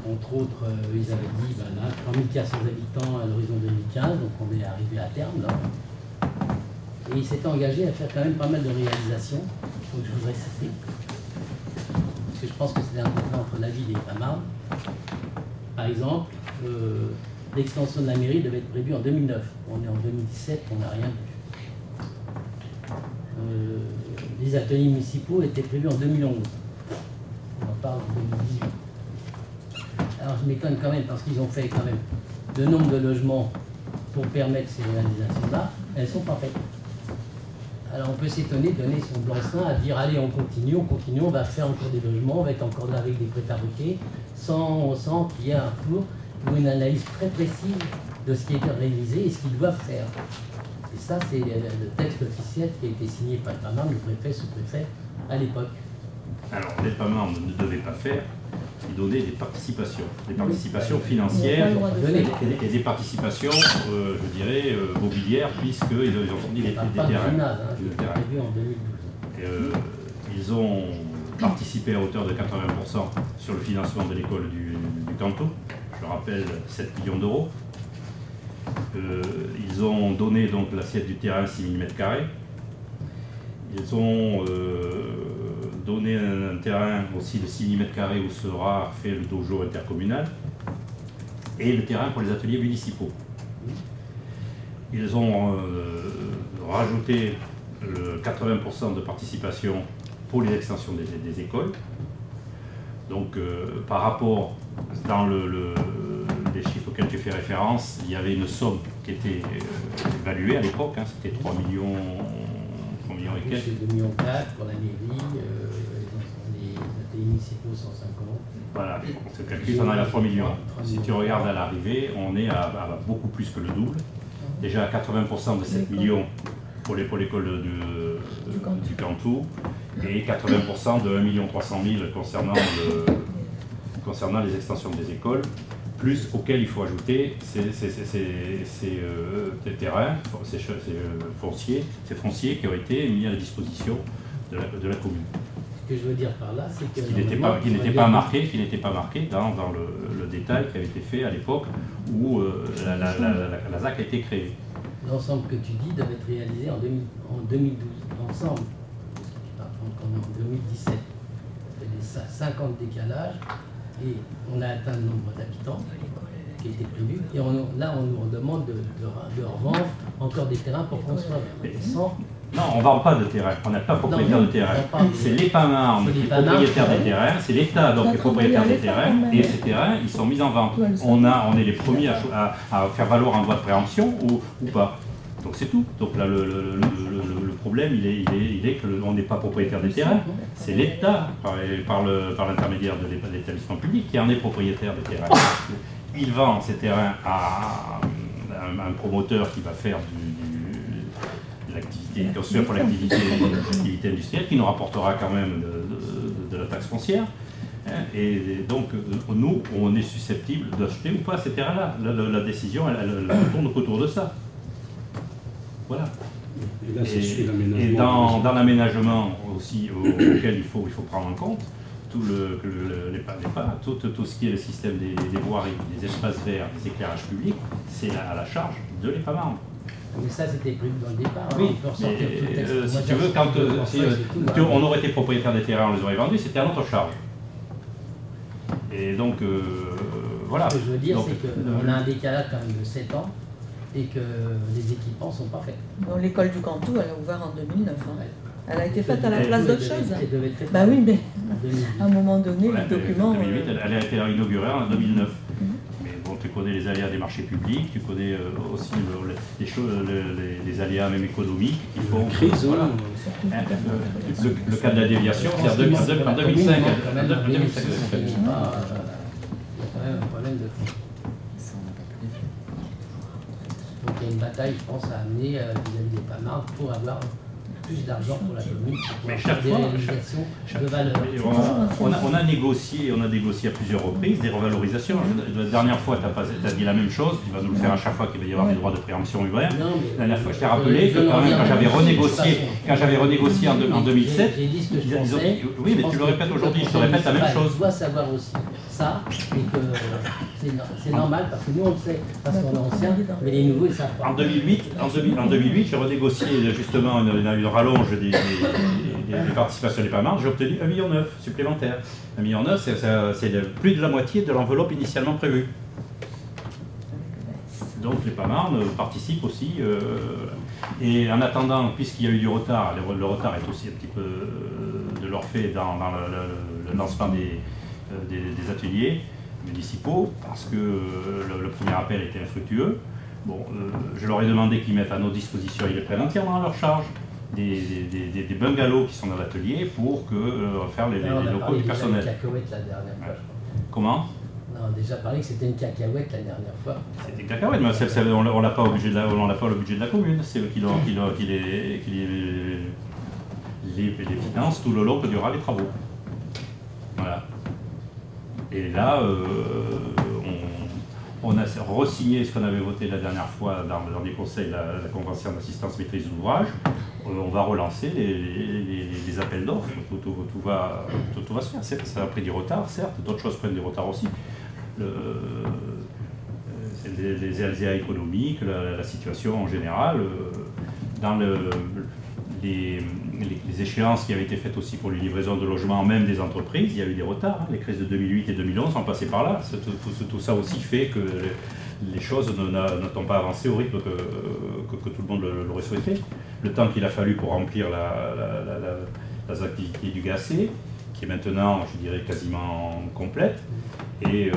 entre autres, ils avaient dit, ben là, 3400 habitants à l'horizon 2015, donc on est arrivé à terme, là. Et ils s'étaient engagés à faire quand même pas mal de réalisations, donc je voudrais citer. Parce que je pense que c'était important entre l'avis des PAMAR. Par exemple, l'extension de la mairie devait être prévue en 2009. On est en 2017, on n'a rien vu. Les ateliers municipaux étaient prévus en 2011. On en parle en 2018. Alors je m'étonne quand même, parce qu'ils ont fait quand même le nombre de logements pour permettre ces réalisations-là, elles ne sont pas faites. Alors on peut s'étonner de donner son blanc-seing à dire allez on continue, on va faire encore des logements, on va être encore là avec des préfabriqués, sans qu'il y ait un retour ou une analyse très précise de ce qui a été réalisé et ce qu'ils doivent faire. Et ça, c'est le texte officiel qui a été signé par le PAMAR, le préfet, sous-préfet, à l'époque. Alors, les PAMAR ne devaient pas faire, ils donnaient des participations financières et des participations, je dirais, mobilières, puisqu'ils ont fourni des terrains. Ils ont participé à hauteur de 80% sur le financement de l'école du Canto, je rappelle 7 millions d'euros. Ils ont donné donc l'assiette du terrain 6 000 m². Ils ont donné un terrain aussi de 6 000 m² où sera fait le dojo intercommunal et le terrain pour les ateliers municipaux. Ils ont rajouté le 80% de participation pour les extensions des écoles. Donc par rapport dans les chiffres auxquels tu fais référence, il y avait une somme qui était évaluée à l'époque, hein, c'était 3 millions et quelques. C'est 2,4 millions pour la mairie, les ateliers municipaux 150. Voilà, on se calcule, on arrive à 3 millions. Si tu regardes à l'arrivée, on est à beaucoup plus que le double. Déjà à 80% de 7 millions pour l'école du Cantou et 80% de 1 300 000 concernant les extensions des écoles, plus auxquels il faut ajouter ces terrains, ces fonciers qui ont été mis à la disposition de la commune. Ce que je veux dire par là, c'est que... Qui n'était pas marqué dans le détail qui avait été fait à l'époque où la ZAC a été créée. L'ensemble que tu dis doit être réalisé en 2012. L'ensemble, en 2017. Ça fait des 50 décalages et on a atteint le nombre d'habitants qui était prévu. Et là, on nous demande de revendre encore des terrains pour construire. Non, on ne vend pas de terrain, on n'est pas propriétaire de terrain. C'est l'EPAMARM qui est propriétaire des terrains, c'est l'État donc qui est propriétaire des terrains, et ces terrains, ils sont mis en vente. On est les premiers à faire valoir un droit de préemption ou pas. Donc c'est tout. Donc là, le problème, il est qu'on n'est pas propriétaire des terrains. C'est l'État, par l'intermédiaire de l'établissement public, qui en est propriétaire des terrains. Il vend ces terrains à un promoteur qui va faire construire pour l'activité industrielle, qui nous rapportera quand même de la taxe foncière. Et donc, nous, on est susceptible d'acheter ou pas ces terrains-là. La décision, elle tourne autour de ça. Voilà. Et là, ça suit l'aménagement. Et dans l'aménagement aussi auquel il faut prendre en compte, tout ce qui est le système des voiries, des espaces verts, des éclairages publics, c'est à la charge de l'EPAMARM. Mais ça, c'était prévu dans le départ. Oui, si tu veux, on aurait été propriétaire des terrains, on les aurait vendus, c'était à notre charge. Et donc, voilà. Ce que je veux dire, c'est qu'on a un décalage quand même de 7 ans et que les équipements ne sont pas faits. L'école du Cantou, elle a ouvert en 2009. Hein. Elle a été faite à la place d'autre chose. Elle devait être faite bah oui, mais à un moment donné, les documents... 2008, elle a été inaugurée en 2009. Tu connais les aléas des marchés publics, tu connais aussi les aléas même économiques qui font... Crise, voilà. Le cas de la déviation, c'est en 2005. Il y a quand même un problème de fond. Donc il y a une bataille, je pense, à amener vis-à-vis des PAMARM pour avoir plus d'argent pour la commune, pour faire des réalisations de valeur. On a négocié à plusieurs reprises des revalorisations. La dernière fois, tu as dit la même chose, tu vas nous le faire à chaque fois qu'il va y avoir des droits de préemption ouvert. La dernière fois, je t'ai rappelé que quand même, quand j'avais renégocié en 2007, j'ai dit ce que je pensais. Oui, mais tu le répètes aujourd'hui, je te répète la même chose. Je dois savoir aussi ça, et que c'est normal, parce que nous on le sait, parce qu'on est ancien, mais les nouveaux ils savent pas. En 2008, j'ai renégocié justement une rallonge des participations des PAMARM, j'ai obtenu 1,9 million supplémentaire. 1,9 million, c'est plus de la moitié de l'enveloppe initialement prévue. Donc les PAMARM participent aussi. Et en attendant, puisqu'il y a eu du retard, le retard est aussi un petit peu de leur fait dans le lancement des ateliers municipaux, parce que le premier appel était infructueux. Bon, je leur ai demandé qu'ils mettent à nos dispositions, ils les prennent entièrement à leur charge, des bungalows qui sont dans l'atelier pour faire les locaux du personnel. Comment? On a déjà parlé que c'était une cacahuète la dernière fois. C'était une cacahuète, mais on l'a pas au budget de la commune, c'est eux qui les financent tout le long que durera les travaux. Voilà. Et là, on a re-signé ce qu'on avait voté la dernière fois dans les conseils, la convention d'assistance maîtrise d'ouvrage. On va relancer les appels d'offres, tout va se faire. Ça a pris du retard, certes, d'autres choses prennent du retard aussi. Les aléas économiques, la situation en général, dans les échéances qui avaient été faites aussi pour les livraisons de logements, même des entreprises, il y a eu des retards. Hein. Les crises de 2008 et 2011 sont passées par là. Tout ça aussi fait que les choses n'ont pas avancé au rythme que tout le monde l'aurait souhaité. Le temps qu'il a fallu pour remplir la activité du GAC, qui est maintenant, je dirais, quasiment complète, Et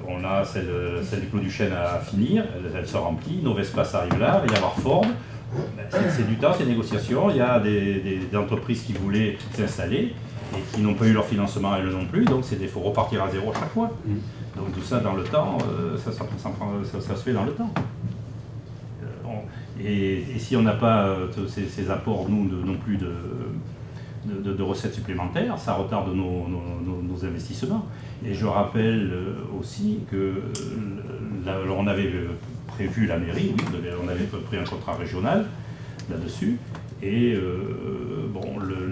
on a celle du Clos du Chêne à finir, elle se remplit, Novespace arrive là, il va y avoir Ford. C'est du temps, c'est des négociations. Il y a des entreprises qui voulaient s'installer et qui n'ont pas eu leur financement, elles non plus. Donc il faut repartir à zéro à chaque fois. Donc tout ça dans le temps, ça se fait dans le temps. Et si on n'a pas ces apports, nous, non plus de recettes supplémentaires, ça retarde nos investissements. Et je rappelle aussi que on avait prévu la mairie, oui, on avait pris un contrat régional là-dessus, et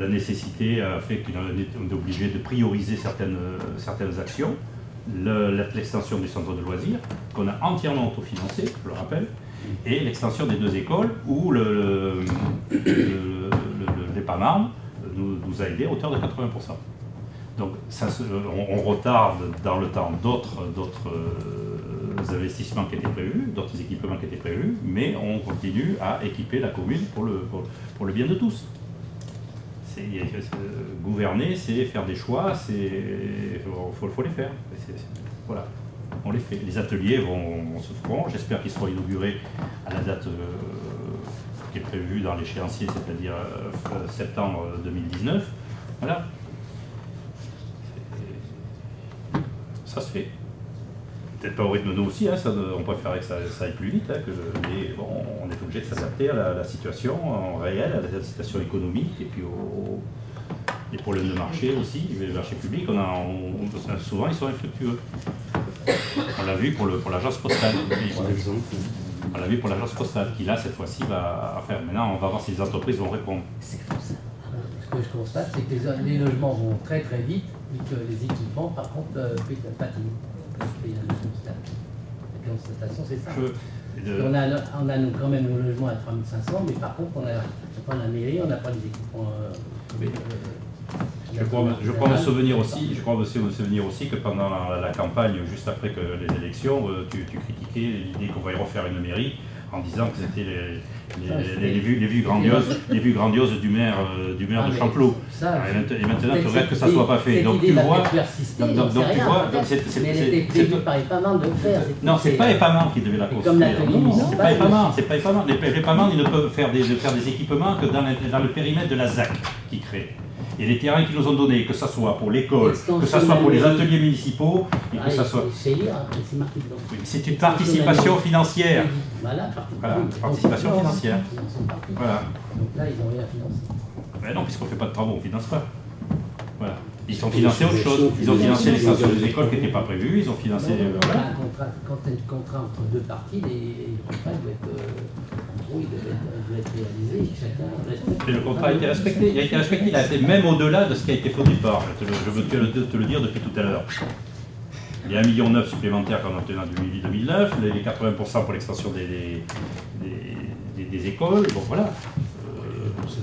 la nécessité a fait qu'on est obligé de prioriser certaines actions. L'extension du centre de loisirs, qu'on a entièrement autofinancé, je le rappelle, et l'extension des 2 écoles où l'EPAMARM nous a aidés à hauteur de 80%. Donc on retarde dans le temps d'autres investissements qui étaient prévus, d'autres équipements qui étaient prévus, mais on continue à équiper la commune pour le bien de tous. Gouverner, c'est faire des choix, faut les faire. Voilà, on les fait. Les ateliers se feront, j'espère qu'ils seront inaugurés à la date qui est prévue dans l'échéancier, c'est-à-dire septembre 2019. Voilà. Ça se fait. Peut-être pas au rythme de nous aussi, hein, on préférerait que ça aille plus vite, hein, mais bon, on est obligé de s'adapter à la situation réelle, à la situation économique, et puis les problèmes de marché aussi, les marchés publics, souvent ils sont infructueux. On l'a vu pour l'agence postale. On l'a vu pour l'agence postale, qui là, cette fois-ci, va faire. Maintenant, on va voir si les entreprises vont répondre. Ce que je constate, c'est que les logements vont très très vite, et que les équipements, par contre, patinent. La constatation, c'est ça. On a quand même nos logements à 3500, mais par contre, on n'a pas la mairie, on n'a pas les équipements. Je crois me souvenir aussi que pendant la campagne, juste après que les élections, tu critiquais l'idée qu'on va y refaire une mairie en disant que c'était les vues grandioses du maire de Champlot. Et maintenant, tu regrettes que ça ne soit pas fait. Donc tu vois, c'était prévu par EPAMARM de le faire. Non, c'est pas EPAMARM qui devait la construire. C'est pas EPAMARM. Les EPAMARM, ils ne peuvent faire des équipements que dans le périmètre de la ZAC qui crée. Et les terrains qu'ils nous ont donnés, que ce soit pour l'école, que ce soit pour les ateliers municipaux, et que ce soit... C'est une participation financière. Voilà, participation financière. Voilà. Donc là, ils n'ont rien financé. Mais non, puisqu'on ne fait pas de travaux, on ne finance pas. Voilà. Ils ont financé autre chose. Ils ont financé l'extension des écoles qui n'étaient pas prévues, ils ont financé... Voilà. Quand tu as un contrat entre 2 parties, les contrats doivent être réalisés, chacun... Et le contrat a été respecté. Il a été respecté, il a été même au-delà de ce qui a été fait au départ. Je veux te le dire depuis tout à l'heure. Il y a 1,9 million supplémentaires qu'on a obtenu en 2009, les 80% pour l'extension des écoles, bon voilà. Tous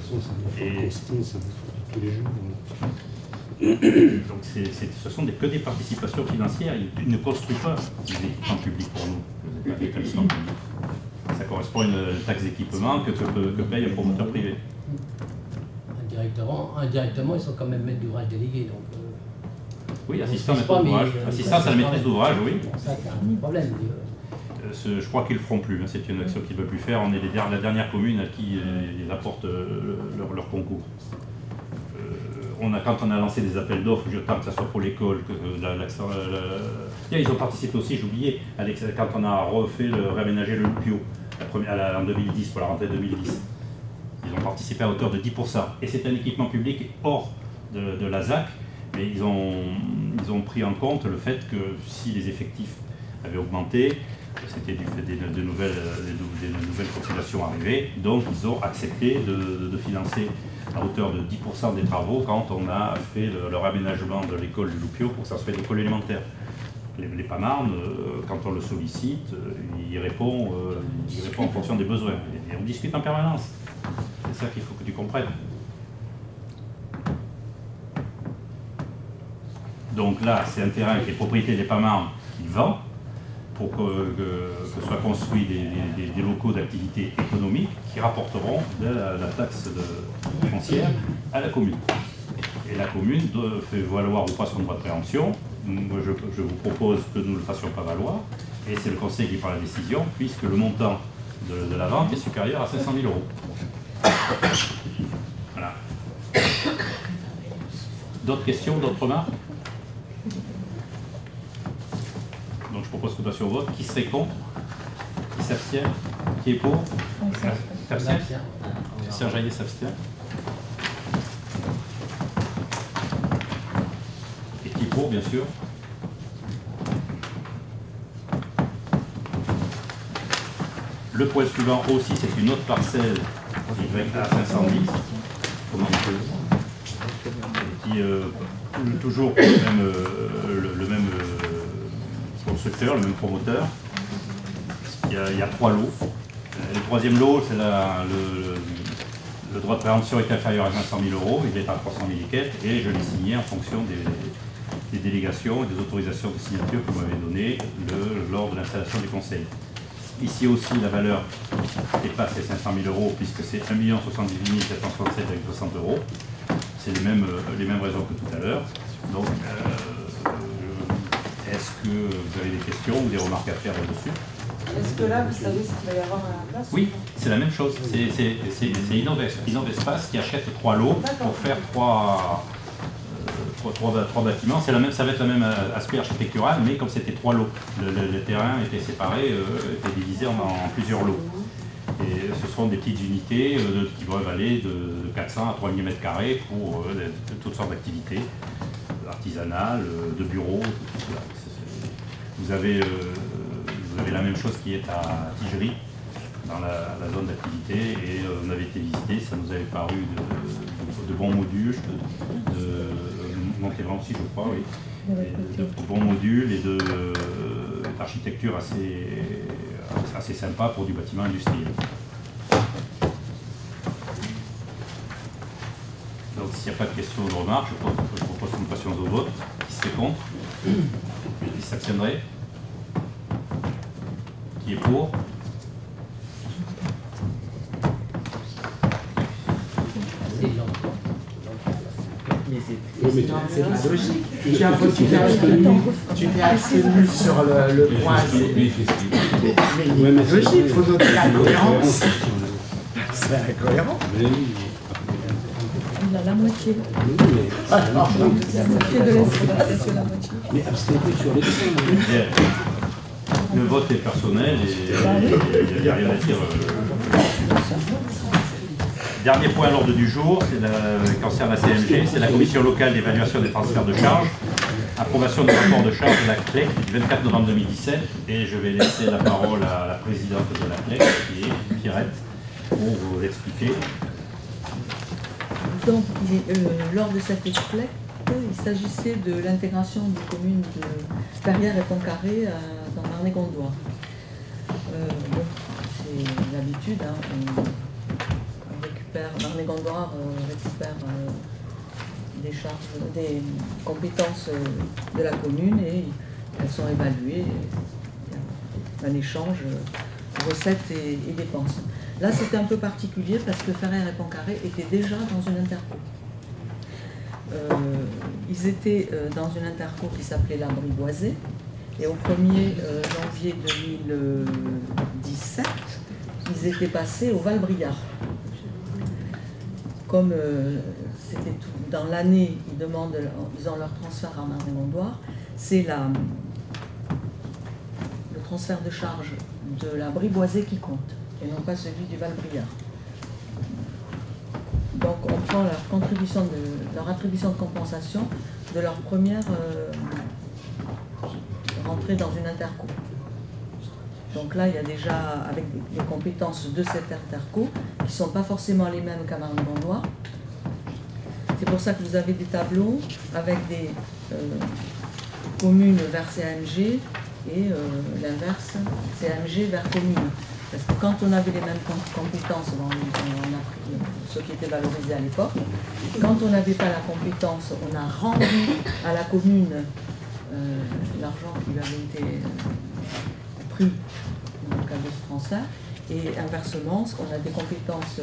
les jours. Donc ce sont que des participations financières. Ils ne construisent pas des équipements publics pour nous, des établissements publics. Ça correspond à une taxe d'équipement que paye un promoteur privé. Indirectement, ils sont quand même maîtres d'ouvrage délégués. Donc, oui, assistant maître d'ouvrage. Assistance à la maîtrise d'ouvrage, oui. Bon, ça, c'est un problème. Je crois qu'ils ne le feront plus. C'est une action qu'ils ne veulent plus faire. On est la dernière commune à qui ils apportent leur concours. Quand on a lancé des appels d'offres, tant que ce soit pour l'école, ils ont participé aussi, j'ai oublié, quand on a réaménagé le Loupio en 2010, pour la rentrée 2010. Ils ont participé à hauteur de 10%. Et c'est un équipement public hors de la ZAC, mais ils ont pris en compte le fait que si les effectifs avaient augmenté, c'était du fait des nouvelles populations arrivées, donc ils ont accepté de financer à hauteur de 10% des travaux quand on a fait le réaménagement de l'école du Loupio pour que ça soit une école élémentaire. Les PAMARM, quand on le sollicite, il répond en fonction des besoins. Et on discute en permanence. C'est ça qu'il faut que tu comprennes. Donc là, c'est un terrain qui est propriété des PAMARM qui vend pour que soient construits des locaux d'activité économique qui rapporteront de la taxe foncière à la commune. Et la commune fait valoir ou pas son droit de préemption. Moi, je vous propose que nous ne le fassions pas valoir. Et c'est le conseil qui prend la décision, puisque le montant de la vente est supérieur à 500 000 €. Voilà. D'autres questions, d'autres remarques? Donc je propose que nous passions au vote. Qui serait contre? Qui s'abstient? Qui est pour? S'abstient? Christian Jaillet s'abstient. Et qui est pour, bien sûr? Le point suivant aussi, c'est une autre parcelle qui va à 510. Comment qui toujours le même constructeur, le même promoteur. Il y a 3 lots. Le troisième lot, c'est le droit de préemption est inférieur à 500 000 €, il est à 300 000 et quelques, et je l'ai signé en fonction des délégations et des autorisations de signature que vous m'avez données lors de l'installation du conseil. Ici aussi, la valeur dépasse les 500 000 € puisque c'est 1 078 767,60 €. C'est les mêmes raisons que tout à l'heure. Donc, est-ce que vous avez des questions ou des remarques à faire là-dessus? Est-ce que là, vous savez ce qu'il va y avoir à la place? Oui, c'est la même chose. C'est Innovespace qui achète 3 lots pour faire 3 bâtiments. Ça va être le même aspect architectural, mais comme c'était 3 lots, le terrain était séparé, était divisé en plusieurs lots. Et ce seront des petites unités qui doivent aller de 400 à 3000 m² pour toutes sortes d'activités artisanales, de bureaux, tout cela. Vous avez la même chose qui est à Tigerie, dans la zone d'activité, et on avait été visiter, ça nous avait paru de bons modules, de Montévran aussi je crois, oui, de bons modules et d'architecture assez sympa pour du bâtiment industriel. Donc s'il n'y a pas de questions ou de remarques, je propose que nous passions au vote. Qui serait contre? Qui s'abstiendrait? Qui est pour? Mais c'est pas logique. Tu t'es abstenu sur le point. Mais logique, il faut noter la cohérence. C'est incohérent. Il a la moitié. Ah, La moitié de l'exploitation, la moitié. mais abstenez sur les deux. Le vote est personnel et il n'y a rien à dire. Dernier point à l'ordre du jour, c'est concerne la CMG, c'est la commission locale d'évaluation des transferts de charges. Approbation du rapport de charge de la CLEC du 24 novembre 2017. Et je vais laisser la parole à la présidente de la CLEC, qui est Pierrette, pour vous l'expliquer. Donc, lors de cette CLEC, il s'agissait de l'intégration des communes de Ferrières et Pontcarré dans Marne-et-Gondoire. C'est l'habitude, hein, on récupère, Marne-et-Gondoire récupère des charges, des compétences de la commune et elles sont évaluées. Un échange recettes et dépenses. Là, c'était un peu particulier parce que Ferrières et Pontcarré étaient déjà dans une interco. Ils étaient dans une interco qui s'appelait la Briboisée et au 1er janvier 2017, ils étaient passés au Val-Briard. Comme c'était dans l'année, ils ont leur transfert à Marne-et-Gondoire, c'est le transfert de charge de la Briboisée qui compte, et non pas celui du Val-Briard. Donc on prend leur attribution de compensation de leur première rentrée dans une interco. Donc là, il y a déjà, avec les compétences de cette interco, qui ne sont pas forcément les mêmes qu'à Marne-et-Gondoire. C'est pour ça que vous avez des tableaux avec des communes vers CMG et l'inverse, CMG vers commune. Parce que quand on avait les mêmes compétences, on a pris ce qui était valorisé à l'époque. Quand on n'avait pas la compétence, on a rendu à la commune l'argent qui lui avait été pris dans le cadre de ce transfert. Et inversement, on a des compétences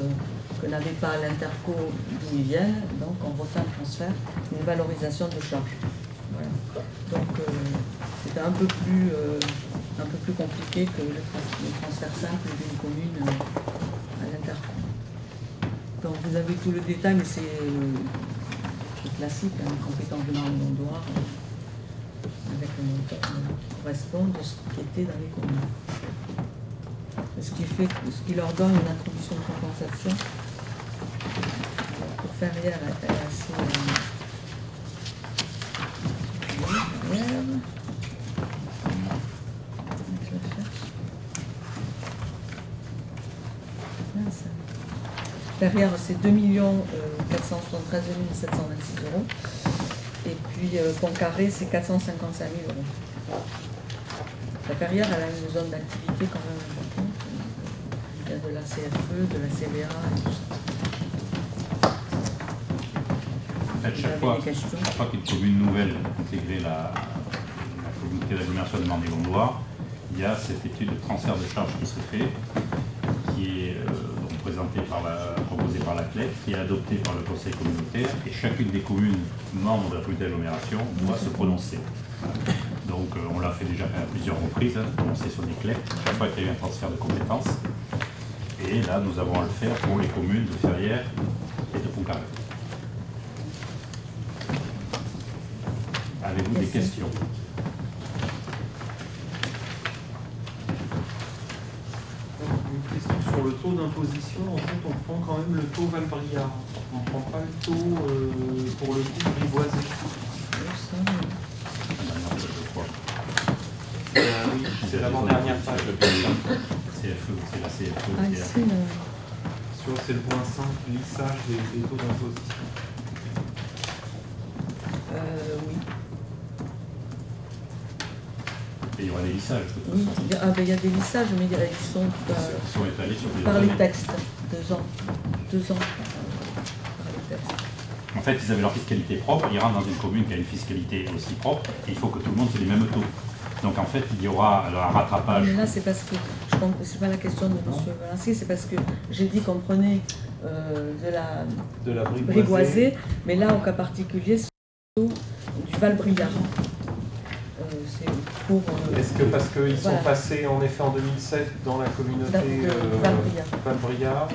que n'avait pas l'Interco d'où ils viennent, donc on refait un transfert, une valorisation de charges. Voilà. Donc c'était un peu plus compliqué que le transfert simple d'une commune à l'Interco. Donc vous avez tout le détail, mais c'est classique, hein, les compétences de Marne-Gondoire, avec le montant qui correspond de ce qui était dans les communes. Ce qui leur donne une attribution de compensation pour Ferrières est assez Ferrières, c'est 2 473 726 €. Et puis Pontcarré, c'est 455 000 €. La Ferrière, elle a une zone d'activité quand même importante. Il y a de la CFE, de la CVA et tout ça. En fait, chaque fois qu'une commune nouvelle intégrait la communauté d'agglomération de Marne-et-Gondoire, il y a cette étude de transfert de charges qui se fait, qui est proposée par la CLEC, qui est adoptée par le conseil communautaire, et chacune des communes membres de la communauté d'agglomération doit se prononcer. Donc on l'a fait déjà à plusieurs reprises, se prononcer sur des CLEC, chaque fois qu'il y a eu un transfert de compétences. Et là, nous avons à le faire pour les communes de Ferrières et de Pontcarré. Avez-vous des questions? Une question sur le taux d'imposition. En fait, on prend quand même le taux Valbriard. On ne prend pas le taux pour le coup Brivoisé. Oui, c'est l'avant-dernière page. CFE, c'est la CFE. Ah, ici, C'est le point 5, lissage des taux d'imposition. oui. Et il y aura des lissages. Oui, il y a des lissages, mais ils sont étalés sur par les textes. 2 ans. 2 ans par les textes. En fait, ils avaient leur fiscalité propre, ils rentrent dans une commune qui a une fiscalité aussi propre, et il faut que tout le monde ait les mêmes taux. Donc en fait, il y aura un rattrapage. Mais là, c'est parce que, c'est pas la question de M. Valency, c'est parce que j'ai dit qu'on prenait de la Brivoisée, mais là, au cas particulier, c'est du Valbriard. Est-ce que parce qu'ils sont passés en effet en 2007 dans la communauté Valbriard,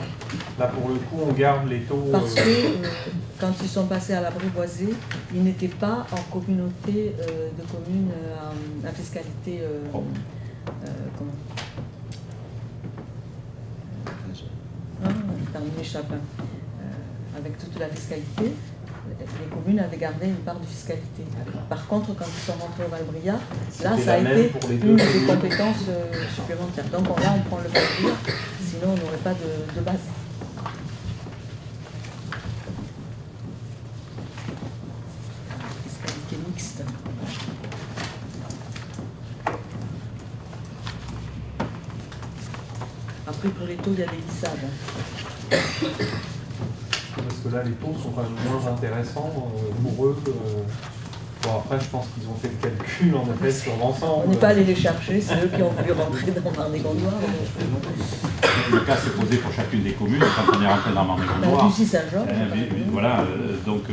là pour le coup on garde les taux... Parce que quand ils sont passés à la Brivoisée, ils n'étaient pas en communauté de communes à fiscalité... comment terminé Chapin. Avec toute la fiscalité, les communes avaient gardé une part de fiscalité. Par contre, quand ils sont rentrés au Valbriard, là, ça a été une des compétences supplémentaires. Donc là, on prend le Valbriard, sinon on n'aurait pas de base. Fiscalité mixte. Après, pour les taux, il y a des lissages. Parce que là, les taux sont quand même moins intéressants pour eux. Bon, après, je pense qu'ils ont fait le calcul en effet sur l'ensemble. On n'est pas allé les chercher, c'est eux qui ont voulu rentrer dans Marne-et-Gondoire. Le cas s'est posé pour chacune des communes quand on est rentré dans Marne-et-Gondoire. Lucie Saint-Jean. Voilà, donc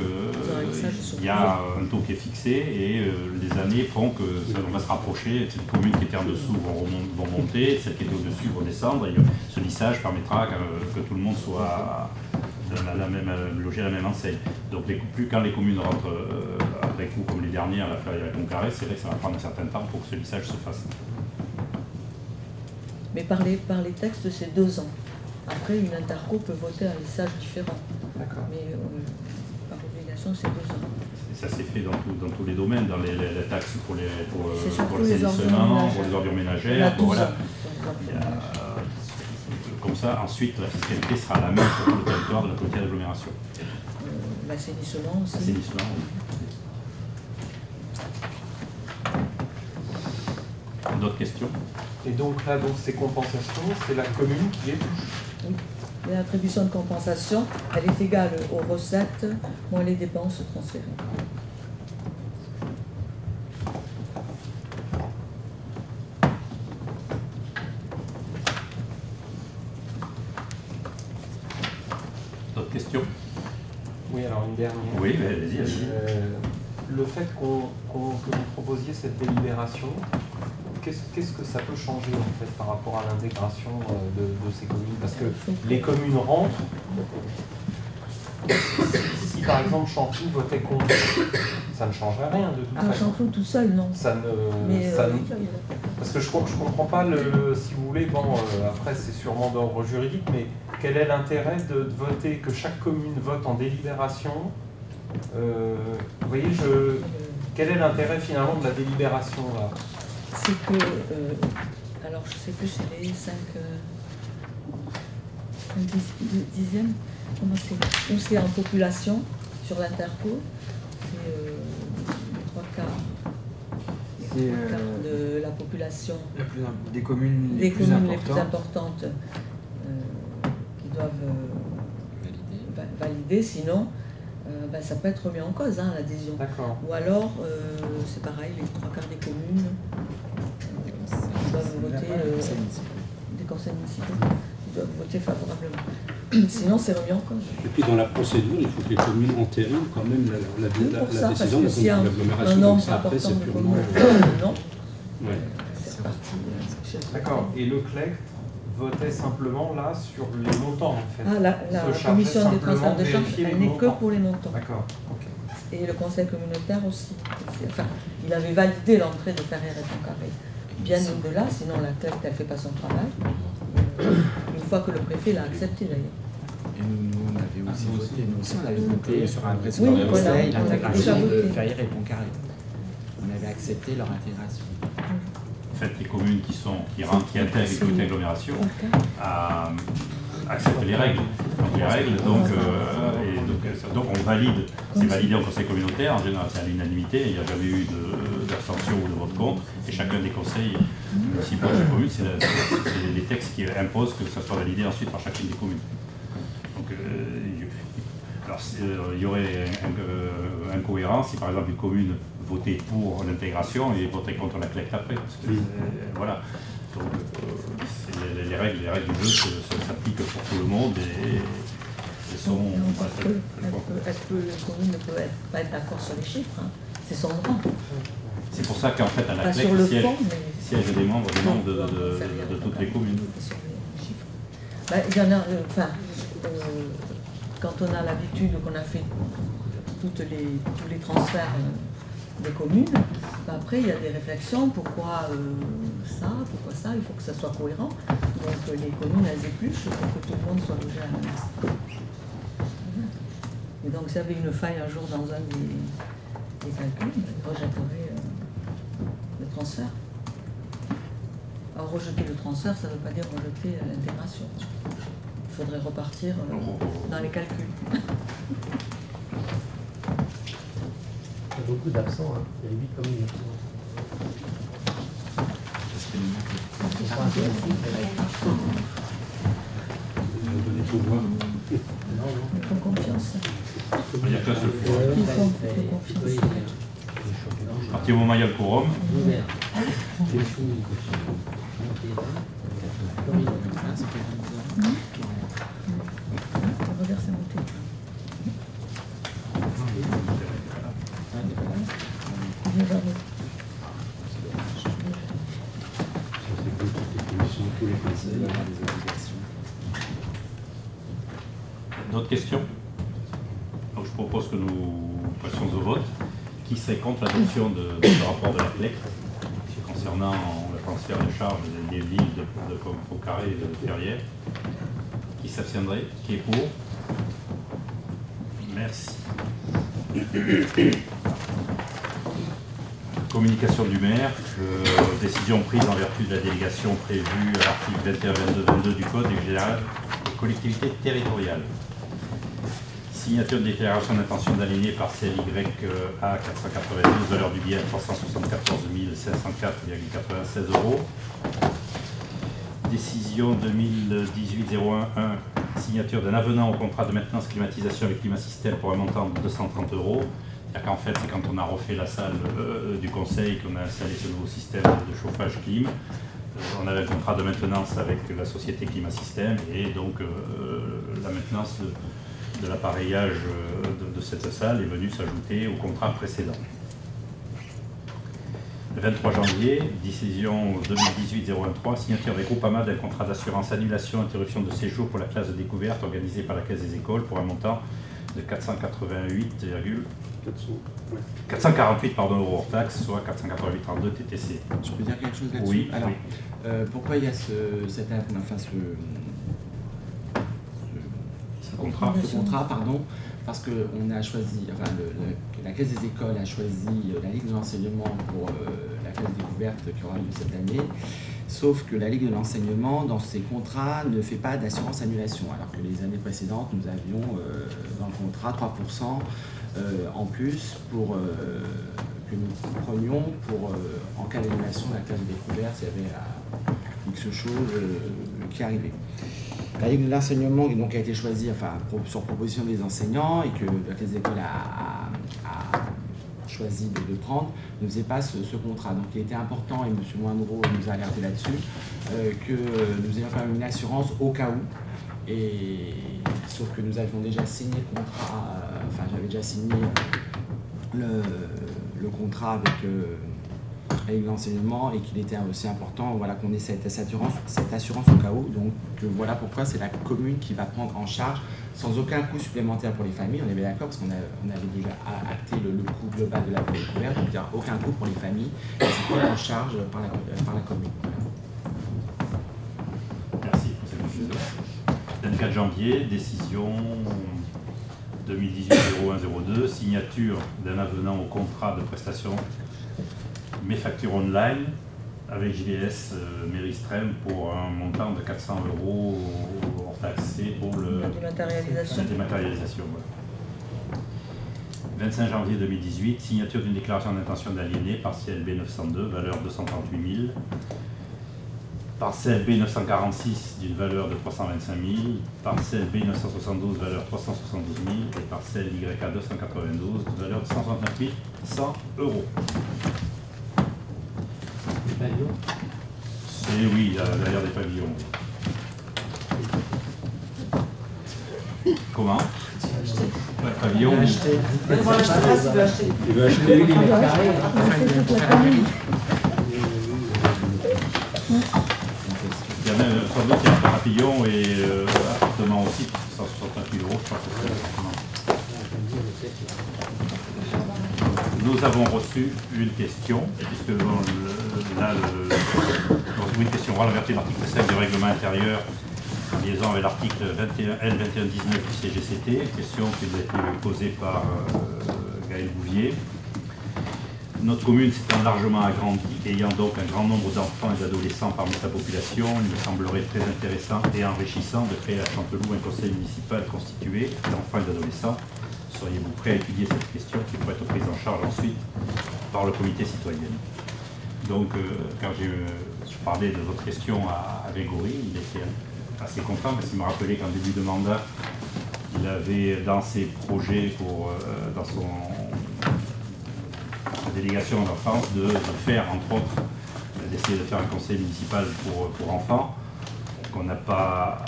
il y a un taux qui est fixé et les années font que ça va se rapprocher. Les communes qui étaient en dessous vont monter, celles qui étaient au-dessus vont descendre. Et ce lissage permettra que tout le monde soit logé à la même enseigne. Donc quand les communes rentrent après coup, comme les dernières, la Ferrière et Pontcarré, c'est vrai que ça va prendre un certain temps pour que ce lissage se fasse. Mais par les textes, c'est 2 ans. Après, une interco peut voter un lissage différent. Mais par obligation, c'est 2 ans. Et ça s'est fait dans tous les domaines, dans les taxes pour les assainissement, pour les ordures ménagères. Voilà. Comme ça, ensuite, la fiscalité sera la même pour tout le territoire de la communauté d'agglomération. L'assainissement aussi. L'assainissement, oui. D'autres questions? Et donc là, ces compensations, c'est la commune qui les touche. Oui. L'attribution de compensation, elle est égale aux recettes moins les dépenses transférées. dernière. Oui, mais allez-y, allez-y. Le fait que vous proposiez cette délibération, qu'est-ce que ça peut changer en fait par rapport à l'intégration de ces communes? Parce que les communes rentrent. Si par exemple Chanteloup votait contre, ça ne changerait rien de toute façon. Chanteloup tout seul, non. Ça ne, parce que je comprends pas si vous voulez, bon après c'est sûrement d'ordre juridique, mais quel est l'intérêt de voter, que chaque commune vote en délibération? Vous voyez, quel est l'intérêt finalement de la délibération là? C'est que, alors je sais plus, c'est les 5 dixièmes, comment c'est? Ou c'est en population, sur l'interco, c'est les 3 quarts de la population. Des communes les plus importantes qui doivent valider, sinon ça peut être remis en cause, hein, l'adhésion. Ou alors, c'est pareil, les 3 quarts des communes doivent voter, des conseils municipaux doivent voter favorablement. Sinon, c'est remis en cause. Et puis dans la procédure, il faut que les communes entérinent quand même la décision de l'agglomération. Un nombre important de communes, non. Ouais. C'est reparti. D'accord. Et Leclerc votait simplement là sur les montants en fait. La commission des transferts de charges, elle n'est que pour les montants. D'accord. Okay. Et le conseil communautaire aussi. Enfin, il avait validé l'entrée de Ferrières et Pontcarré. Bien au-delà, sinon la CLEC, elle ne fait pas son travail. Une fois que le préfet l'a accepté d'ailleurs. Et nous, on avait aussi voté, on avait voté sur un précédent conseil l'intégration de Ferrières et Pontcarré. On avait accepté leur intégration. En fait, les communes qui intègrent les communautés d'agglomération acceptent les règles. Donc on valide, c'est validé en conseil communautaire, en général c'est à l'unanimité, il n'y a jamais eu d'abstention ou de vote contre, et chacun des conseils municipaux de la commune, c'est les textes qui imposent que ça soit validé ensuite par chacune des communes. Donc il y aurait incohérence si par exemple une commune votait pour l'intégration et votait contre la CLEC après, parce que voilà. Donc les règles du jeu s'appliquent pour tout le monde et sont. La commune ne peut pas être d'accord sur les chiffres, hein. C'est son droit. C'est pour ça qu'en fait à la CLEC siègent des membres de toutes les communes. Il y en a, quand on a l'habitude qu'on a fait tous les transferts des communes, après il y a des réflexions, pourquoi ça, il faut que ça soit cohérent. Donc les communes elles épluchent pour que tout le monde soit logé à la même. Et donc s'il y avait une faille un jour dans un des calculs, ils rejetteraient le transfert. Alors rejeter le transfert, ça ne veut pas dire rejeter l'intégration. Il faudrait repartir dans les calculs. Il y a beaucoup d'absents, hein. Il y a 8 communes absentes. Ils font confiance. Il y a qu'un seul fois. Ils font confiance. À partir du moment où il y a le quorum. Regarde, c'est monté. D'autres questions? Donc je propose que nous passions au vote. Qui serait contre l'adoption de ce rapport de la CLEC concernant le transfert de charges des villes de Pontcarré et de Ferrières? Qui s'abstiendrait? Qui est pour? Merci. Communication du maire. Décision prise en vertu de la délégation prévue à l'article 21-22 du Code général des collectivités territoriales. Signature de déclaration d'intention d'aligner parcelle YA 492, valeur du billet 374 504,96 €. Décision 2018-011, signature d'un avenant au contrat de maintenance climatisation avec Climasystème pour un montant de 230 €. C'est-à-dire qu'en fait, c'est quand on a refait la salle du conseil qu'on a installé ce nouveau système de chauffage clim. On avait un contrat de maintenance avec la société Climasystème et donc la maintenance de l'appareillage de cette salle est venu s'ajouter au contrat précédent. Le 23 janvier, décision 2018-013, signature avec Groupama d'un contrat d'assurance annulation interruption de séjour pour la classe de découverte organisée par la Caisse des écoles pour un montant de 448 euros hors taxe, soit 488,32 TTC. Je peux dire quelque chose là-dessus? Oui. Alors, oui. Pourquoi il y a ce contrat, pardon, parce qu'on a choisi, enfin, la Caisse des écoles a choisi la Ligue de l'enseignement pour la classe découverte qui aura lieu cette année, sauf que la Ligue de l'enseignement, dans ses contrats, ne fait pas d'assurance annulation, alors que les années précédentes, nous avions dans le contrat 3% en plus pour, que nous prenions pour, en cas d'annulation de la classe de découverte, s'il y avait X chose qui arrivait. La Ligue de l'enseignement donc, a été choisie sur proposition des enseignants et que la Caisse des écoles a choisi de prendre, ne faisait pas ce contrat. Donc il était important, et M. Moindreau nous a alerté là-dessus, que nous ayons quand même une assurance au cas où. Et, sauf que nous avions déjà signé le contrat, j'avais déjà signé le contrat avec l'enseignement et qu'il était aussi important qu'on ait cette assurance au cas où. Donc voilà pourquoi c'est la commune qui va prendre en charge sans aucun coût supplémentaire pour les familles. On est bien d'accord parce qu'on avait déjà acté le coût global de la découverte, donc il n'y a aucun coût pour les familles et c'est pris en charge par la commune. Voilà. Merci pour cette précision. 24 janvier, décision 2018-0102, signature d'un avenant au contrat de prestation Mes factures online avec JVS Meristrem pour un montant de 400 euros hors taxé pour la dématérialisation. Voilà. 25 janvier 2018, signature d'une déclaration d'intention d'aliéner, parcelle B902, valeur 238 000, parcelle B946 d'une valeur de 325 000, parcelle B972 valeur 372 000 et parcelle YA 292 de valeur de 169 100 euros. C'est oui, d'ailleurs des pavillons. Comment? Ouais, pavillon. Il veut acheter. Il veut acheter. Il y a même sans doute il y a un pavillon et appartement aussi, 169 000 euros, je crois que c'est l'appartement. Nous avons reçu une question, puisque une question relative à l'article 5 du règlement intérieur en liaison avec l'article L2119 du CGCT, question qui nous a été posée par Gaël Bouvier. Notre commune s'étant largement agrandie, ayant donc un grand nombre d'enfants et d'adolescents parmi sa population, il me semblerait très intéressant et enrichissant de créer à Chanteloup un conseil municipal constitué d'enfants et d'adolescents. Seriez-vous prêt à étudier cette question qui pourrait être prise en charge ensuite par le comité citoyen? Donc, quand je parlais de votre question à Grégory, il était assez content parce qu'il me rappelait qu'en début de mandat, il avait dans ses projets dans sa délégation d'enfance de faire, entre autres, d'essayer de faire un conseil municipal pour enfants, qu'on n'a pas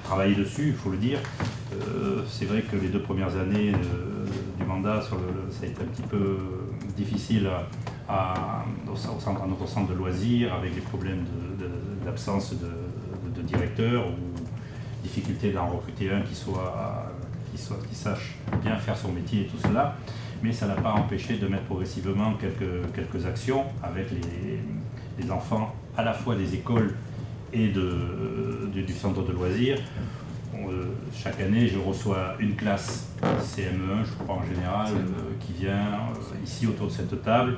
travaillé dessus, il faut le dire. C'est vrai que les 2 premières années du mandat, ça a été un petit peu difficile à notre centre de loisirs, avec des problèmes d'absence de directeur ou difficulté d'en recruter un qui sache bien faire son métier et tout cela. Mais ça n'a pas empêché de mettre progressivement quelques actions avec les enfants à la fois des écoles et du centre de loisirs. Chaque année, je reçois une classe CM1, je crois en général, qui vient ici autour de cette table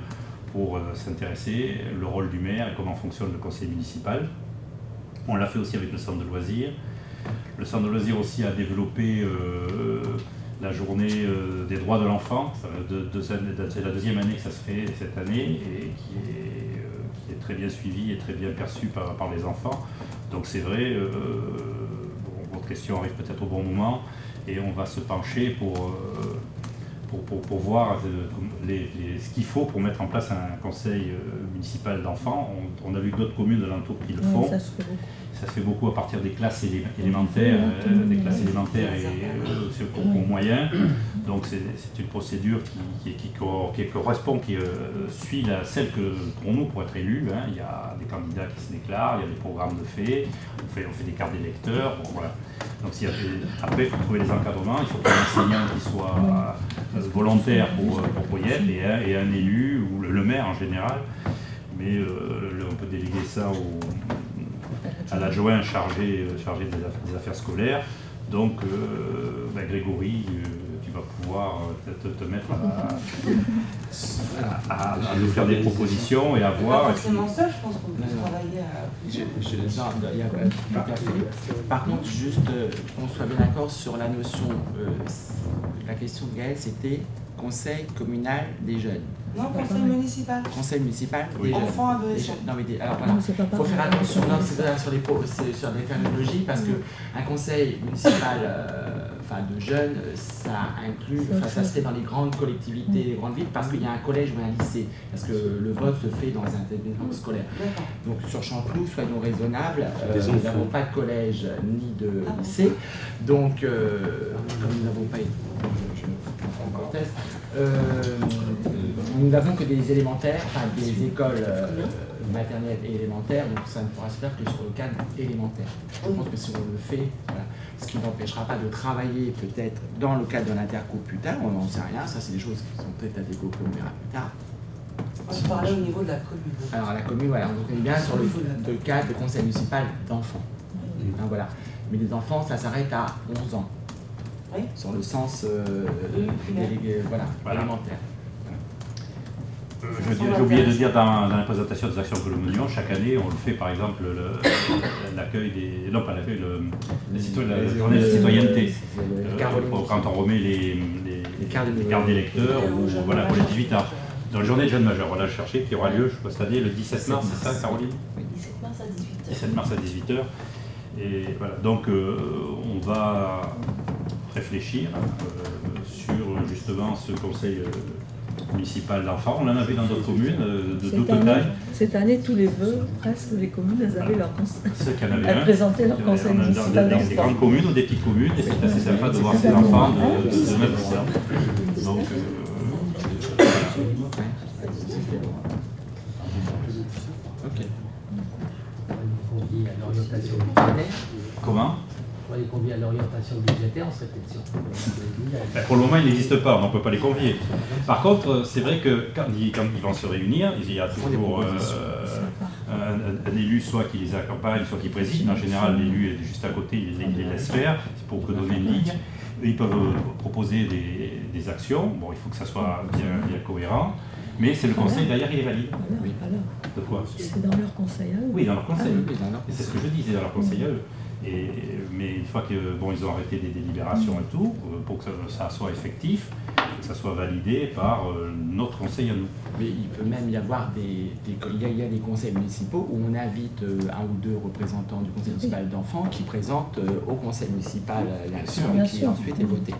pour s'intéresser le rôle du maire et comment fonctionne le conseil municipal. On l'a fait aussi avec le centre de loisirs. Le centre de loisirs aussi a développé la journée des droits de l'enfant. C'est la deuxième année que ça se fait cette année et qui est très bien suivie et très bien perçue par les enfants. Donc c'est vrai, votre question arrive peut-être au bon moment et on va se pencher pour voir ce qu'il faut pour mettre en place un conseil municipal d'enfants. On a vu d'autres communes de l'entour qui le font. ça se fait beaucoup à partir des classes élémentaires, et au moyen. Donc c'est une procédure qui correspond, qui suit celle que pour nous, pour être élu, hein, il y a des candidats qui se déclarent, il y a des programmes de faits, on fait des cartes d'électeurs, bon, voilà. Donc après, il faut trouver les encadrements, il faut qu'il y ait un enseignant qui soit volontaire pour y être, et un élu, ou le maire en général. Mais on peut déléguer ça à l'adjoint chargé des affaires scolaires. Donc, Grégory, tu vas pouvoir te mettre à nous faire des propositions et à voir. Pas forcément ça, je pense qu'on peut travailler à... Tout à fait. Par contre, juste qu'on soit bien d'accord sur la notion, la question de Gaël, c'était conseil communal des jeunes. Non, conseil municipal. Conseil municipal des jeunes. Enfants, adolescents. Non, mais alors voilà, il faut faire attention sur des terminologies, parce qu'un conseil municipal de jeunes, ça inclut, ça se fait dans les grandes collectivités, les grandes villes, parce qu'il y a un collège ou un lycée, parce que le vote se fait dans un établissement scolaire. Donc sur Chanteloup, soyons raisonnables, nous n'avons pas de collège ni de lycée, donc comme nous n'avons pas été... nous n'avons que des élémentaires, des écoles maternelles et élémentaires, donc ça ne pourra se faire que sur le cadre élémentaire. Je pense que si on le fait, voilà, ce qui n'empêchera pas de travailler peut-être dans le cadre de l'interco plus tard, on n'en sait rien, ça c'est des choses qui sont peut-être à développer, on verra plus tard. On parlait au niveau de la commune. Alors la commune, voilà, on est bien sur le cadre de conseil municipal d'enfants. Hein, voilà. Mais les enfants, ça s'arrête à 11 ans. Oui. Sur le sens élémentaire. J'ai oublié de dire dans la présentation des actions que nous menions, chaque année on le fait par exemple l'accueil des... Non pas l'accueil, la journée de citoyenneté. Quand on remet les cartes d'électeurs, voilà, pour les 18 ans. Dans la journée des jeunes majeurs, voilà, je cherchais, qui aura lieu, je crois, cette année, le 17 mars, c'est ça Caroline? 17 mars à 18h. 17 mars à 18h. Et voilà, donc on va réfléchir sur justement ce conseil municipal d'enfants. On en avait dans d'autres communes de toute taille. Cette année, tous les vœux, presque les communes, elles avaient leur conseil. Elles présentaient leur conseil municipal d'enfants. Dans des grandes communes ou des petites communes, et c'est assez sympa de voir ces enfants de mettre ça. Donc, ok. À l'orientation budgétaire. Comment? Pour les convier à l'orientation budgétaire, on serait peut-être surpris. Pour le moment, il n'existe pas, on ne peut pas les convier. Par contre, c'est vrai que quand ils vont se réunir, il y a toujours un élu, soit qui les accompagne, soit qui préside. En général, l'élu est juste à côté, il les laisse faire, c'est pour donner une ligne. Ils peuvent proposer des actions. Bon, il faut que ça soit bien cohérent. Mais c'est le conseil, derrière, il est valide. Oui. De quoi? C'est dans leur conseil à eux. Oui, dans leur conseil. Et c'est ce que je dis, c'est dans leur conseil à eux. Mais une fois qu'ils ont arrêté des délibérations et tout, pour que ça soit effectif, que ça soit validé par notre conseil à nous. Mais il peut même y avoir il y a des conseils municipaux où on invite un ou deux représentants du conseil municipal d'enfants qui présentent au conseil municipal l'action et qui ensuite est votée.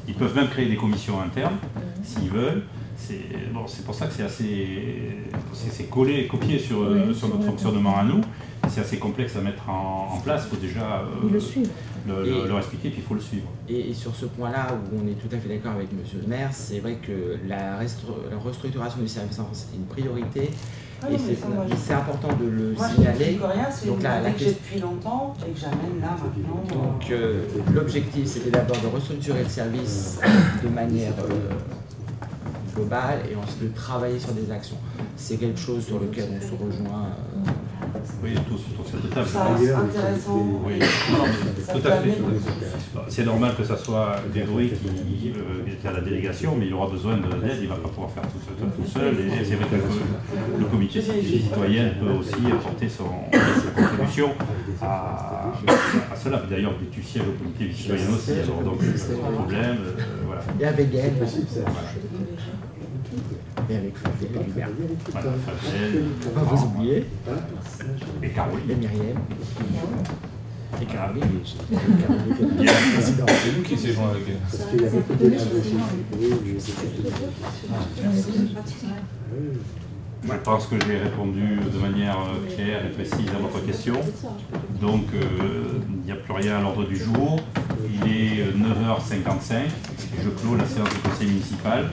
Ils peuvent même créer des commissions internes, s'ils veulent. C'est pour ça que c'est copié sur notre fonctionnement à nous. C'est assez complexe à mettre en place. Il faut déjà leur expliquer, puis il faut le suivre. Et sur ce point-là, où on est tout à fait d'accord avec M. le maire, c'est vrai que la restructuration du service enfant, c'était une priorité. Et c'est important de le signaler. C'est une que j'ai depuis longtemps et que j'amène là maintenant. Donc l'objectif, c'était d'abord de restructurer le service de manière globale et ensuite de travailler sur des actions. C'est quelque chose sur lequel on se rejoint. Oui, tous sur cette table. C'est intéressant. Oui, tout à fait. C'est normal que ça soit Grégory qui a la délégation, mais il aura besoin d'aide, il ne va pas pouvoir faire tout seul. Et c'est vrai que le comité citoyen peut aussi apporter sa contribution à cela. D'ailleurs, tu sièges au comité citoyen aussi, alors donc c'est pas de problème. Voilà. Et avec Gaël aussi. Et avec Fabien et Hubert. Voilà, Fabien. On va vous oublier. Et Caroline. Et Myriam. Et Caroline. C'est nous qui s'est joint avec elle. Parce qu'il y avait que des Je pense que j'ai répondu de manière claire et précise à votre question. Donc, il n'y a plus rien à l'ordre du jour. Il est 9h55 et je clôt la séance du conseil municipal.